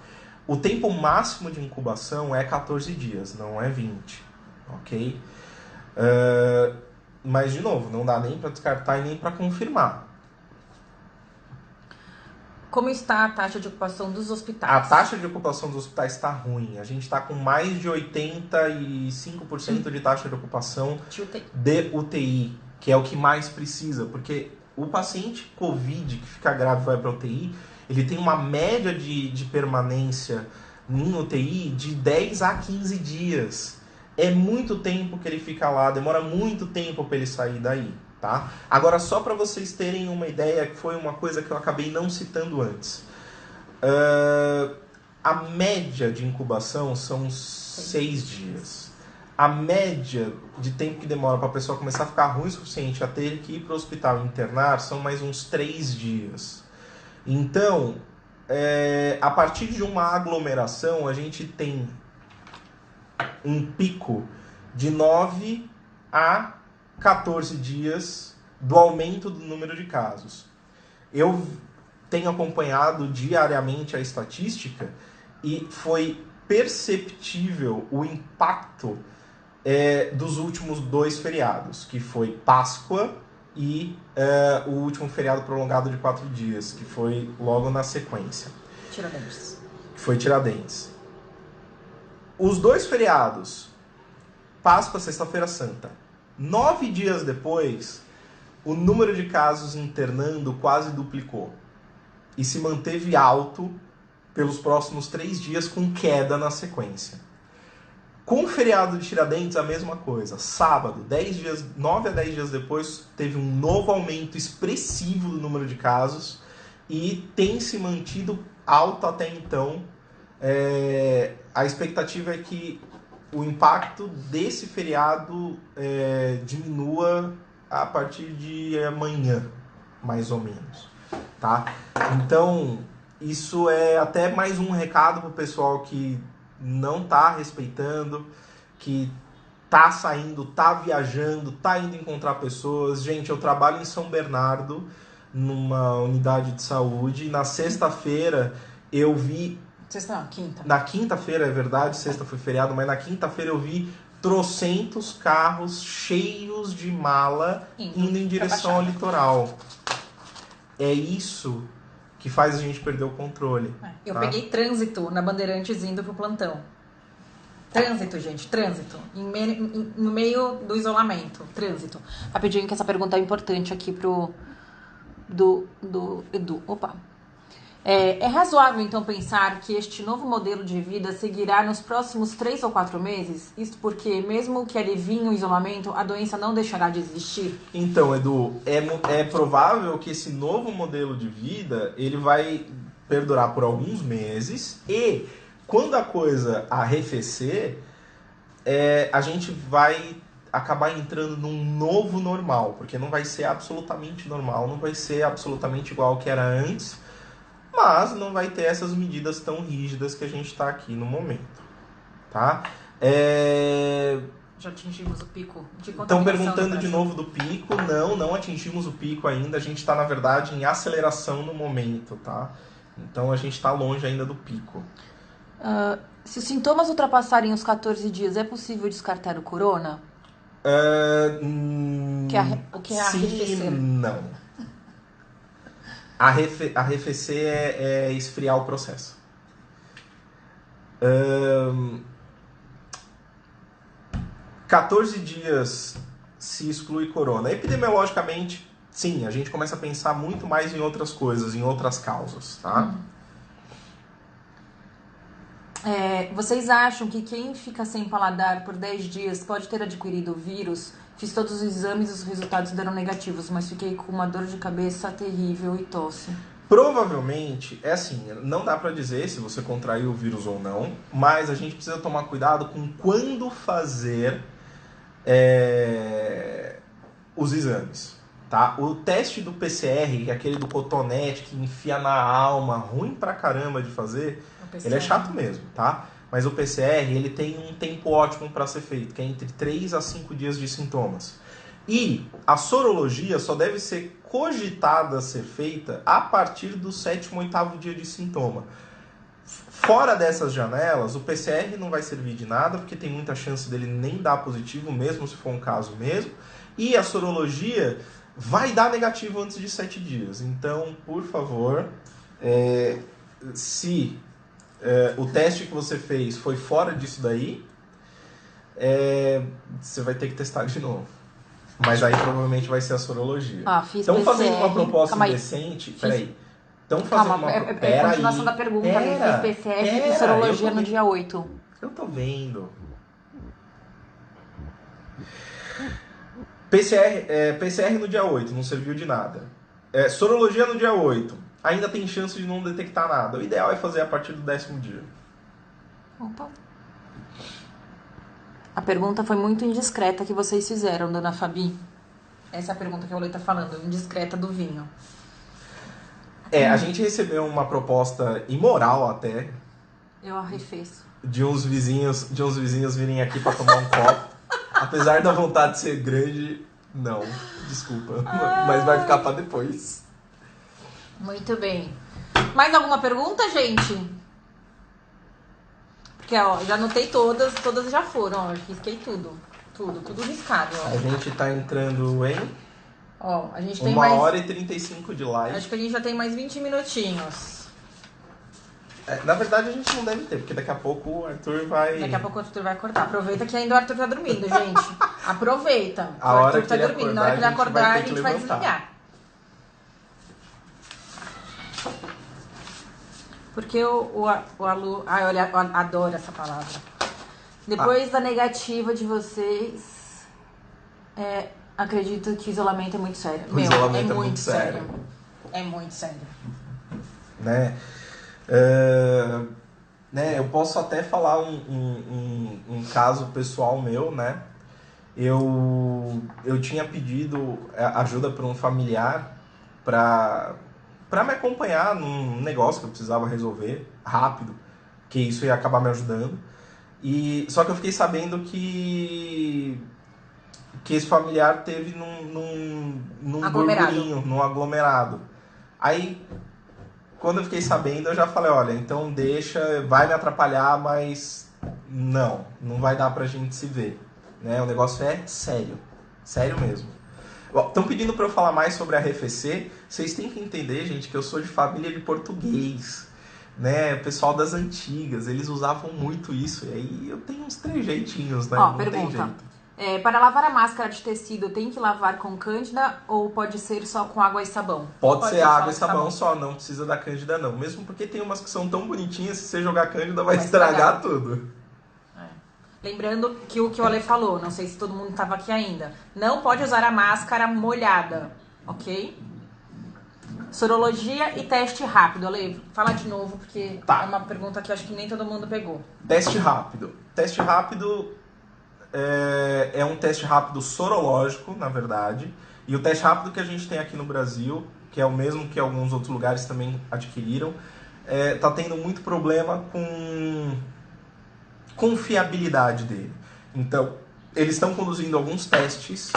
O tempo máximo de incubação é 14 dias, não é 20, ok? Mas, de novo, não dá nem para descartar e nem para confirmar. Como está a taxa de ocupação dos hospitais? A taxa de ocupação dos hospitais está ruim. A gente está com mais de 85% de taxa de ocupação de UTI, que é o que mais precisa, porque o paciente COVID que fica grave e vai para UTI, ele tem uma média de permanência em UTI de 10 a 15 dias. É muito tempo que ele fica lá, demora muito tempo para ele sair daí, tá? Agora, só para vocês terem uma ideia, que foi uma coisa que eu acabei não citando antes. A média de incubação são 6 dias. A média de tempo que demora para a pessoa começar a ficar ruim o suficiente a ter que ir para o hospital internar são mais uns 3 dias. Então, a partir de uma aglomeração, a gente tem um pico de 9 a 14 dias do aumento do número de casos. Eu tenho acompanhado diariamente a estatística e foi perceptível o impacto dos últimos 2 feriados, que foi Páscoa e o último feriado prolongado de 4 dias, que foi logo na sequência. Tiradentes. Que foi Tiradentes. Os 2 feriados, Páscoa, Sexta-feira Santa, 9 dias depois, o número de casos internando quase duplicou. E se manteve alto pelos próximos 3 dias com queda na sequência. Com o feriado de Tiradentes, a mesma coisa. Sábado, 9 a 10 dias depois, teve um novo aumento expressivo do número de casos e tem se mantido alto até então. A expectativa é que o impacto desse feriado diminua a partir de amanhã, mais ou menos. Tá? Então, isso é até mais um recado para o pessoal que não tá respeitando, que tá saindo, tá viajando, tá indo encontrar pessoas. Gente, eu trabalho em São Bernardo, numa unidade de saúde. Na sexta-feira eu vi... Sexta não, quinta. Na quinta-feira, é verdade, sexta foi feriado, mas na quinta-feira eu vi trocentos carros cheios de mala indo em direção ao litoral. É isso que faz a gente perder o controle. Eu peguei trânsito na Bandeirantes indo pro plantão. Trânsito, gente, trânsito. No meio do isolamento, trânsito. Rapidinho, que essa pergunta é importante aqui do Edu. Opa. É razoável, então, pensar que este novo modelo de vida seguirá nos próximos 3 ou 4 meses? Isto porque, mesmo que alivie o isolamento, a doença não deixará de existir? Então, Edu, é provável que esse novo modelo de vida ele vai perdurar por alguns meses e, quando a coisa arrefecer, a gente vai acabar entrando num novo normal, porque não vai ser absolutamente normal, não vai ser absolutamente igual ao que era antes, mas não vai ter essas medidas tão rígidas que a gente está aqui no momento, tá? Já atingimos o pico de contaminação. Estão perguntando de novo do pico. Não atingimos o pico ainda. A gente está, na verdade, em aceleração no momento, tá? Então a gente está longe ainda do pico. Se os sintomas ultrapassarem os 14 dias, é possível descartar o corona? O que é arrefecer? Não. Arrefecer é esfriar o processo. 14 dias se exclui corona. Epidemiologicamente, sim, a gente começa a pensar muito mais em outras coisas, em outras causas, tá? Vocês acham que quem fica sem paladar por 10 dias pode ter adquirido o vírus? Fiz todos os exames e os resultados deram negativos, mas fiquei com uma dor de cabeça terrível e tosse. Provavelmente, não dá pra dizer se você contraiu o vírus ou não, mas a gente precisa tomar cuidado com quando fazer os exames, tá? O teste do PCR, que é aquele do cotonete que enfia na alma, ruim pra caramba de fazer, ele é chato mesmo, tá? Mas o PCR, ele tem um tempo ótimo para ser feito, que é entre 3 a 5 dias de sintomas. E a sorologia só deve ser cogitada a ser feita a partir do 7º, 8º dia de sintoma. Fora dessas janelas, o PCR não vai servir de nada, porque tem muita chance dele nem dar positivo, mesmo se for um caso mesmo. E a sorologia vai dar negativo antes de 7 dias. Então, por favor, se o teste que você fez foi fora disso daí, você vai ter que testar de novo. Mas aí provavelmente vai ser a sorologia. Estão fazendo uma proposta decente. Peraí. Estão fazendo uma proposta. É a continuação da pergunta. Fiz PCR e sorologia no dia 8. Eu tô vendo. PCR no dia 8, não serviu de nada. Sorologia no dia 8. Ainda tem chance de não detectar nada. O ideal é fazer a partir do 10º dia. Opa. A pergunta foi muito indiscreta que vocês fizeram, dona Fabi. Essa é a pergunta que a Olê tá falando, indiscreta do vinho. A gente recebeu uma proposta imoral até. Eu arrefeço. De uns vizinhos virem aqui para tomar um copo. Apesar da vontade de ser grande, não. Desculpa. Mas vai ficar para depois. Muito bem. Mais alguma pergunta, gente? Porque, já anotei todas já foram, risquei tudo riscado, A gente tá entrando em... a gente tem 1h35 de live. Acho que a gente já tem mais 20 minutinhos. Na verdade, a gente não deve ter, porque daqui a pouco o Arthur vai... Daqui a pouco o Arthur vai cortar. Aproveita que ainda o Arthur tá dormindo, gente. Aproveita. O Arthur tá dormindo. Na hora que ele acordar, a gente vai desligar. Porque o Alu... eu adoro essa palavra. Depois da negativa de vocês, acredito que o isolamento é muito sério. O isolamento é muito sério. É muito sério. Né? Eu posso até falar um caso pessoal meu, né? Eu tinha pedido ajuda para um familiar para me acompanhar num negócio que eu precisava resolver rápido, que isso ia acabar me ajudando. Só que eu fiquei sabendo que esse familiar teve num burburinho, num aglomerado. Aí, quando eu fiquei sabendo, eu já falei, olha, então deixa, vai me atrapalhar, mas não vai dar pra gente se ver. Né? O negócio é sério, sério mesmo. Estão pedindo para eu falar mais sobre a RFC. Vocês têm que entender, gente, que eu sou de família de português, né? Pessoal das antigas, eles usavam muito isso. E aí eu tenho uns trejeitinhos, né? Não pergunta. Tem jeito. Para lavar a máscara de tecido, tem que lavar com cândida ou pode ser só com água e sabão? Pode ser água e sabão só, não precisa da cândida não. Mesmo porque tem umas que são tão bonitinhas, se você jogar cândida vai estragar tudo. Lembrando que o que o Ale falou, não sei se todo mundo estava aqui ainda, não pode usar a máscara molhada, ok? Sorologia e teste rápido. Ale, fala de novo, porque é uma pergunta que eu acho que nem todo mundo pegou. Teste rápido. Teste rápido é um teste rápido sorológico, na verdade. E o teste rápido que a gente tem aqui no Brasil, que é o mesmo que alguns outros lugares também adquiriram, tá tendo muito problema com confiabilidade dele. Então, eles estão conduzindo alguns testes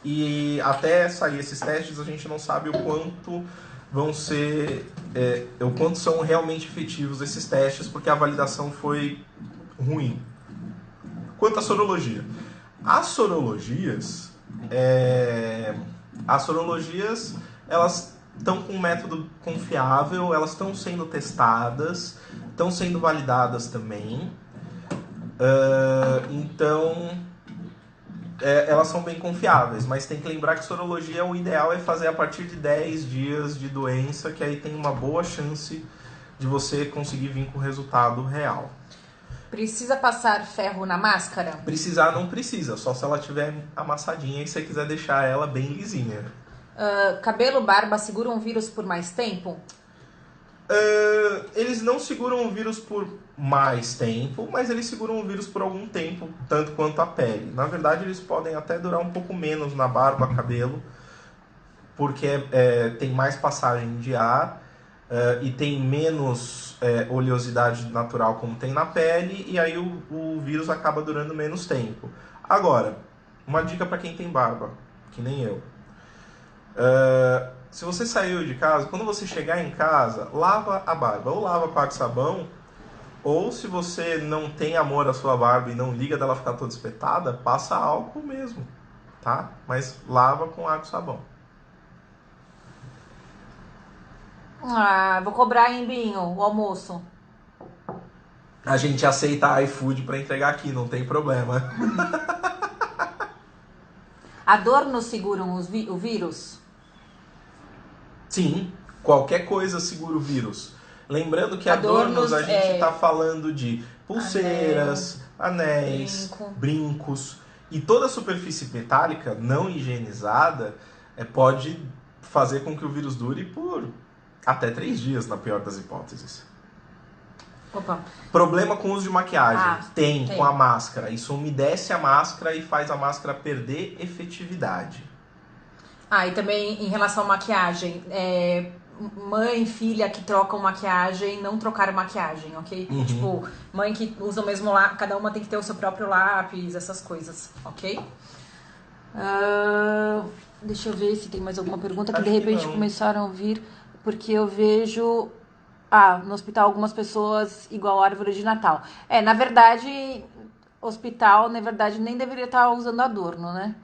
e até sair esses testes a gente não sabe o quanto vão ser, o quanto são realmente efetivos esses testes, porque a validação foi ruim. Quanto à sorologia, as sorologias elas estão com um método confiável, elas estão sendo testadas, estão sendo validadas também. Então, elas são bem confiáveis, mas tem que lembrar que sorologia, o ideal é fazer a partir de 10 dias de doença, que aí tem uma boa chance de você conseguir vir com o resultado real. Precisa passar ferro na máscara? Precisar não precisa, só se ela tiver amassadinha e você quiser deixar ela bem lisinha. Cabelo, barba seguram o vírus por mais tempo? Eles não seguram o vírus por mais tempo, mas eles seguram o vírus por algum tempo, tanto quanto a pele. Na verdade, eles podem até durar um pouco menos na barba, cabelo, porque tem mais passagem de ar e tem menos oleosidade natural como tem na pele, e aí o vírus acaba durando menos tempo. Agora, uma dica para quem tem barba, que nem eu. Se você saiu de casa, quando você chegar em casa, lava a barba. Ou lava com água e sabão, ou se você não tem amor à sua barba e não liga dela ficar toda espetada, passa álcool mesmo, tá? Mas lava com água e sabão. Vou cobrar, hein, Binho, o almoço. A gente aceita iFood para entregar aqui, não tem problema. Adornos seguram o vírus? Sim, qualquer coisa segura o vírus. Lembrando que adornos a gente está falando de pulseiras, anéis, brincos. E toda superfície metálica não higienizada pode fazer com que o vírus dure por até 3 dias, na pior das hipóteses. Opa. Problema com o uso de maquiagem. Tem com a máscara. Isso umedece a máscara e faz a máscara perder efetividade. E também em relação à maquiagem, mãe e filha que trocam maquiagem, não trocar maquiagem, ok? Uhum. Tipo, mãe que usa o mesmo lápis, cada uma tem que ter o seu próprio lápis, essas coisas, ok? Deixa eu ver se tem mais alguma pergunta que de repente começaram a vir, porque eu vejo no hospital algumas pessoas igual árvore de Natal. Na verdade, hospital, na verdade, nem deveria estar usando adorno, né?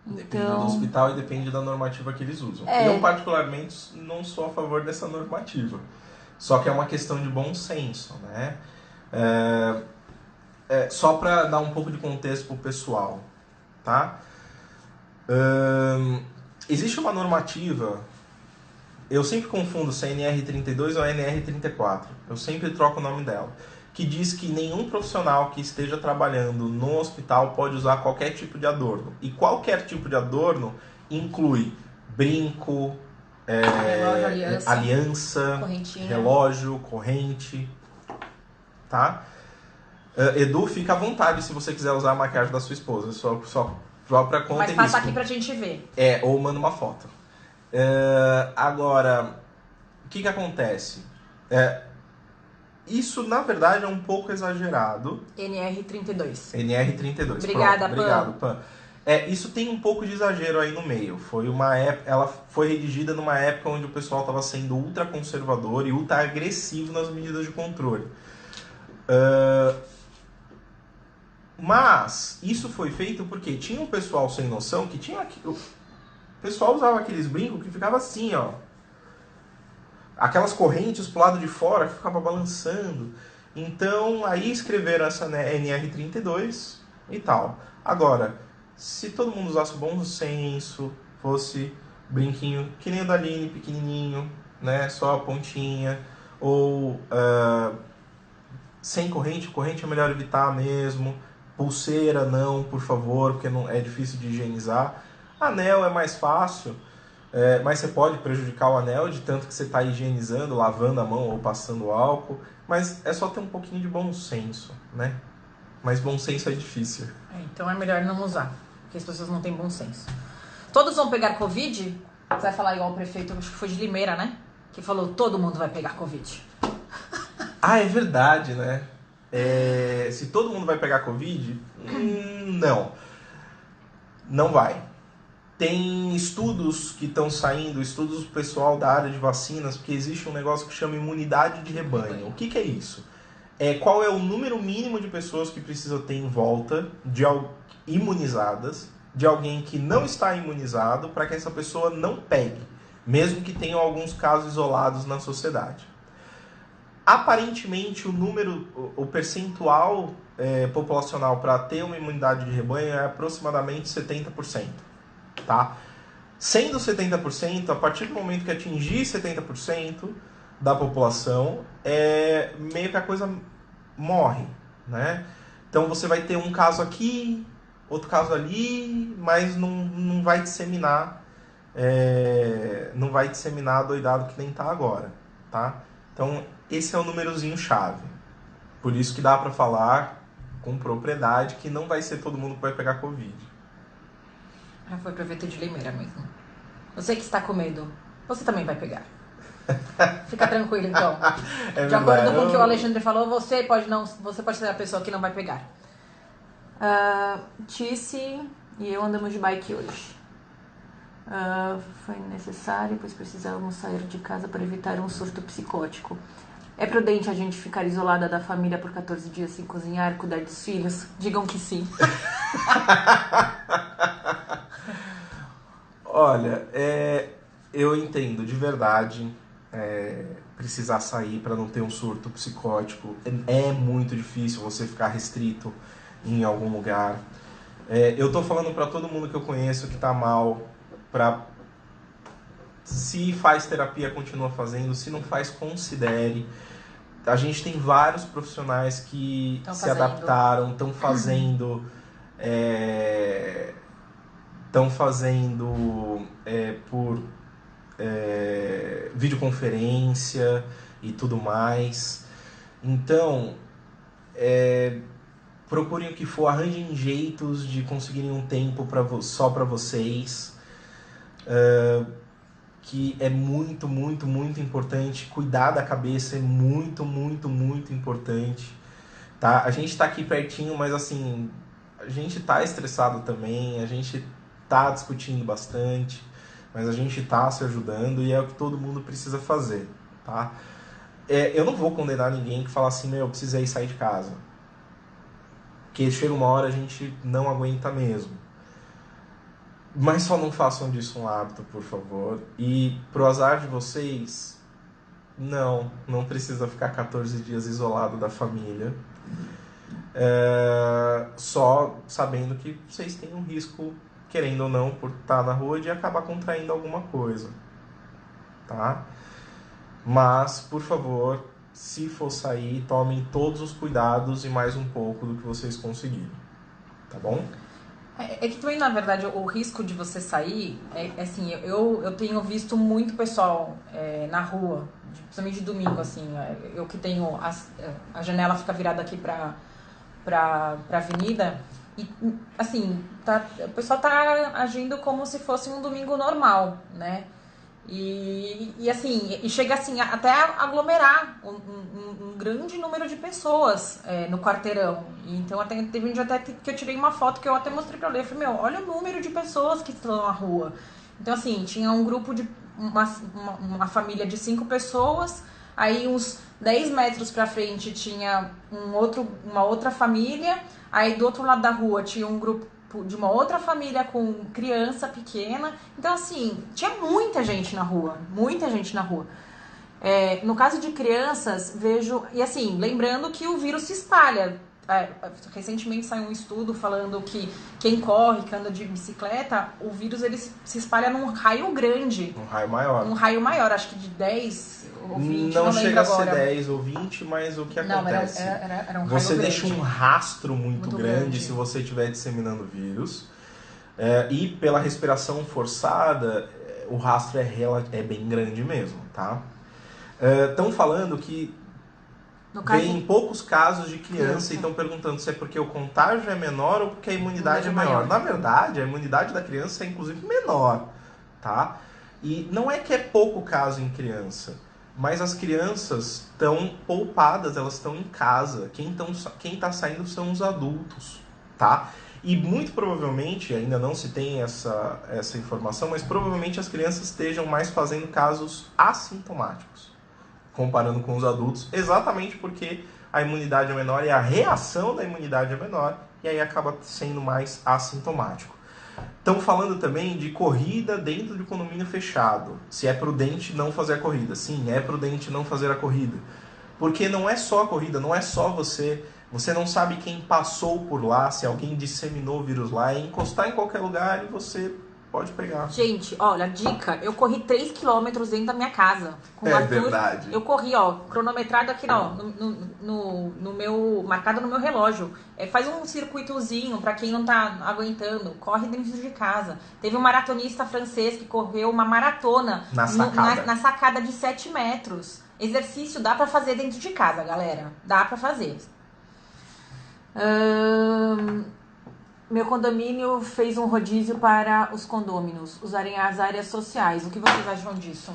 Depende do hospital e depende da normativa que eles usam. Eu, particularmente, não sou a favor dessa normativa. Só que é uma questão de bom senso, né? Só para dar um pouco de contexto para o pessoal, tá? Existe uma normativa, eu sempre confundo se é NR32 ou NR34. Eu sempre troco o nome dela. que diz que nenhum profissional que esteja trabalhando no hospital pode usar qualquer tipo de adorno. E qualquer tipo de adorno inclui brinco, relógio, aliança, correntinha, relógio, corrente, tá? Edu, fica à vontade se você quiser usar a maquiagem da sua esposa, só pra conta. Mas passa aqui pra gente ver. Ou manda uma foto. Agora, o que acontece? Isso, na verdade, é um pouco exagerado. NR32. NR32. Obrigada, Pronto, obrigado, Pan. Isso tem um pouco de exagero aí no meio. Ela foi redigida numa época onde o pessoal estava sendo ultra conservador e ultra agressivo nas medidas de controle. Mas isso foi feito porque tinha um pessoal sem noção que tinha... O pessoal usava aqueles brincos que ficava assim, ó. Aquelas correntes pro lado de fora que ficava balançando. Então, aí escreveram essa NR32 e tal. Agora, se todo mundo usasse bom senso, fosse brinquinho que nem o da Aline, pequenininho, né? Só a pontinha. Ou sem corrente é melhor evitar mesmo. Pulseira não, por favor, porque não é difícil de higienizar. Anel é mais fácil. Mas você pode prejudicar o anel de tanto que você está higienizando, lavando a mão ou passando álcool. Mas é só ter um pouquinho de bom senso, né? Mas bom senso é difícil. Então é melhor não usar, porque as pessoas não têm bom senso. Todos vão pegar Covid? Você vai falar igual o prefeito, acho que foi de Limeira, né? Que falou, todo mundo vai pegar Covid. É verdade, né? Se todo mundo vai pegar Covid? Não. Não vai. Tem estudos que estão saindo, estudos do pessoal da área de vacinas, porque existe um negócio que chama imunidade de rebanho. O que é isso? Qual é o número mínimo de pessoas que precisa ter em volta imunizadas, de alguém que não está imunizado, para que essa pessoa não pegue, mesmo que tenham alguns casos isolados na sociedade. Aparentemente, o percentual populacional para ter uma imunidade de rebanho é aproximadamente 70%. Tá? Sendo 70%, a partir do momento que atingir 70% da população, meio que a coisa morre, né? Então você vai ter um caso aqui, outro caso ali, mas não vai disseminar, não vai disseminar doidado que nem tá agora, tá? Então esse é o númerozinho chave. Por isso que dá para falar com propriedade que não vai ser todo mundo que vai pegar Covid. Foi prefeito de Limeira mesmo. Você que está com medo, você também vai pegar. Fica tranquilo, então. De acordo com o que o Alexandre falou, você pode ser a pessoa que não vai pegar. Tice e eu andamos de bike hoje. Foi necessário, pois precisávamos sair de casa para evitar um surto psicótico. É prudente a gente ficar isolada da família por 14 dias sem cozinhar, cuidar dos filhos? Digam que sim. Olha, eu entendo de verdade precisar sair para não ter um surto psicótico. É muito difícil você ficar restrito em algum lugar. Eu tô falando para todo mundo que eu conheço que tá mal, se faz terapia, continua fazendo, se não faz, considere. A gente tem vários profissionais que se adaptaram, estão fazendo por videoconferência e tudo mais. Então, procurem o que for, arranjem jeitos de conseguirem um tempo só para vocês. Que é muito, muito, muito importante. Cuidar da cabeça é muito, muito, muito importante. Tá? A gente tá aqui pertinho, mas assim, a gente tá estressado também, a gente tá discutindo bastante, mas a gente tá se ajudando e é o que todo mundo precisa fazer, tá? Eu não vou condenar ninguém que fala assim, eu precisei sair de casa. Porque chega uma hora a gente não aguenta mesmo. Mas só não façam disso um hábito, por favor. E pro azar de vocês, não precisa ficar 14 dias isolado da família. Só sabendo que vocês têm um risco, querendo ou não, por estar na rua, de acabar contraindo alguma coisa. Tá? Mas, por favor, se for sair, tomem todos os cuidados e mais um pouco do que vocês conseguirem, tá bom? É que também, na verdade, o risco de você sair, assim, eu tenho visto muito pessoal na rua, principalmente de domingo, assim, eu que tenho, a janela fica virada aqui pra avenida, e, assim, o pessoal tá agindo como se fosse um domingo normal, né? Assim, e chega assim, até a aglomerar um grande número de pessoas no quarteirão. Então teve um dia até que eu tirei uma foto que eu até mostrei pra ler. Eu falei, meu, olha o número de pessoas que estão na rua. Então assim, tinha um grupo de uma família de 5 pessoas, aí uns 10 metros pra frente tinha uma outra família, aí do outro lado da rua tinha um grupo de uma outra família com criança pequena. Então, assim, tinha muita gente na rua. Muita gente na rua. No caso de crianças, vejo... E assim, lembrando que o vírus se espalha. Recentemente saiu um estudo falando que quem corre, que anda de bicicleta, o vírus ele se espalha num raio grande. Um raio maior. Um raio maior, acho que de 10 ou 20, não chega a agora. ser 10 ou 20, mas o que acontece? Era um raio você grande. deixa um rastro muito grande se você estiver disseminando vírus. E pela respiração forçada, o rastro é bem grande mesmo, tá? Estão falando que vem poucos casos de criança e estão perguntando se é porque o contágio é menor ou porque a imunidade é maior. Na verdade, a imunidade da criança é inclusive menor, tá? E não é que é pouco caso em criança, mas as crianças estão poupadas, elas estão em casa. Quem está saindo são os adultos, tá? E muito provavelmente, ainda não se tem essa informação, mas provavelmente as crianças estejam mais fazendo casos assintomáticos, comparando com os adultos, exatamente porque a imunidade é menor e a reação da imunidade é menor, e aí acaba sendo mais assintomático. Estão falando também de corrida dentro de condomínio fechado. Se é prudente não fazer a corrida. Sim, é prudente não fazer a corrida. Porque não é só a corrida, não é só você. Você não sabe quem passou por lá, se alguém disseminou o vírus lá. É encostar em qualquer lugar e você pode pegar. Gente, olha, dica, eu corri 3 quilômetros dentro da minha casa. Com o Arthur. Verdade. Eu corri, cronometrado aqui, no meu, marcado no meu relógio. Faz um circuitozinho pra quem não tá aguentando. Corre dentro de casa. Teve um maratonista francês que correu uma maratona na sacada de 7 metros. Exercício dá pra fazer dentro de casa, galera. Dá pra fazer. Meu condomínio fez um rodízio para os condôminos usarem as áreas sociais. O que vocês acham disso?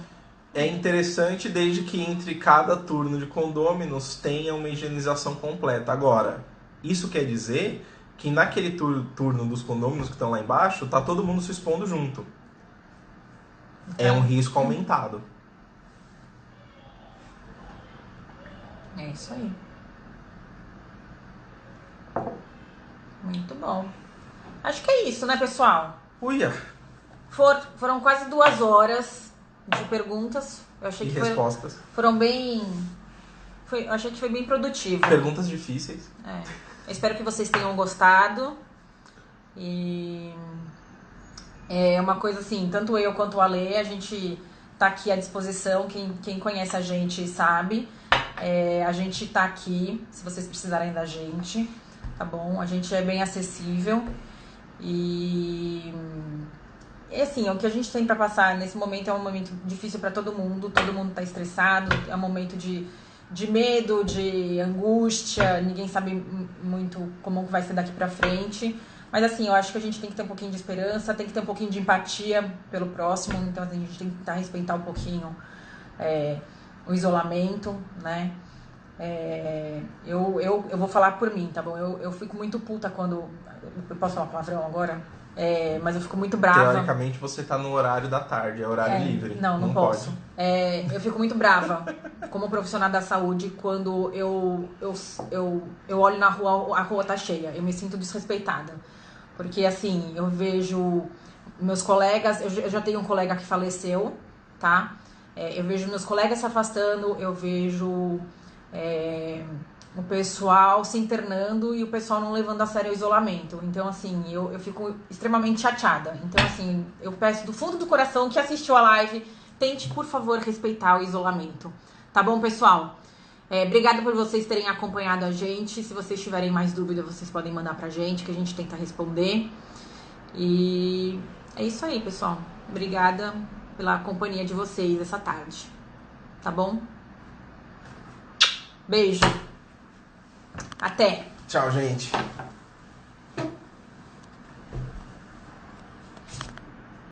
É interessante desde que entre cada turno de condôminos tenha uma higienização completa. Agora, isso quer dizer que naquele turno dos condôminos que estão lá embaixo, tá todo mundo se expondo junto. É um risco aumentado. É isso aí. Muito bom. Acho que é isso, né, pessoal? Uia! Foram quase 2 horas de perguntas. Eu achei que respostas. Foram bem... eu achei que foi bem produtivo. Perguntas difíceis. Eu espero que vocês tenham gostado. E... é uma coisa assim, tanto eu quanto o Ale, a gente tá aqui à disposição. Quem conhece a gente sabe. A gente tá aqui, se vocês precisarem da gente. Tá bom? A gente é bem acessível. E assim, o que a gente tem pra passar nesse momento é um momento difícil pra todo mundo tá estressado, é um momento de medo, de angústia, ninguém sabe muito como vai ser daqui pra frente, mas assim, eu acho que a gente tem que ter um pouquinho de esperança, tem que ter um pouquinho de empatia pelo próximo, então assim, a gente tem que tentar respeitar um pouquinho o isolamento, né? Eu vou falar por mim, tá bom? Eu fico muito puta quando... Eu posso falar palavrão agora? Mas eu fico muito brava. Teoricamente você tá no horário da tarde, é horário livre. Não posso. Eu fico muito brava como profissional da saúde quando eu olho na rua, a rua tá cheia. Eu me sinto desrespeitada. Porque assim, eu vejo meus colegas, eu já tenho um colega que faleceu, tá? Eu vejo meus colegas se afastando, eu vejo... o pessoal se internando e o pessoal não levando a sério o isolamento. Então, assim, eu fico extremamente chateada. Então, assim, eu peço do fundo do coração que assistiu a live, tente, por favor, respeitar o isolamento. Tá bom, pessoal? Obrigada por vocês terem acompanhado a gente. Se vocês tiverem mais dúvida, vocês podem mandar pra gente, que a gente tenta responder. E é isso aí, pessoal. Obrigada pela companhia de vocês essa tarde. Tá bom? Beijo. Até. Tchau, gente.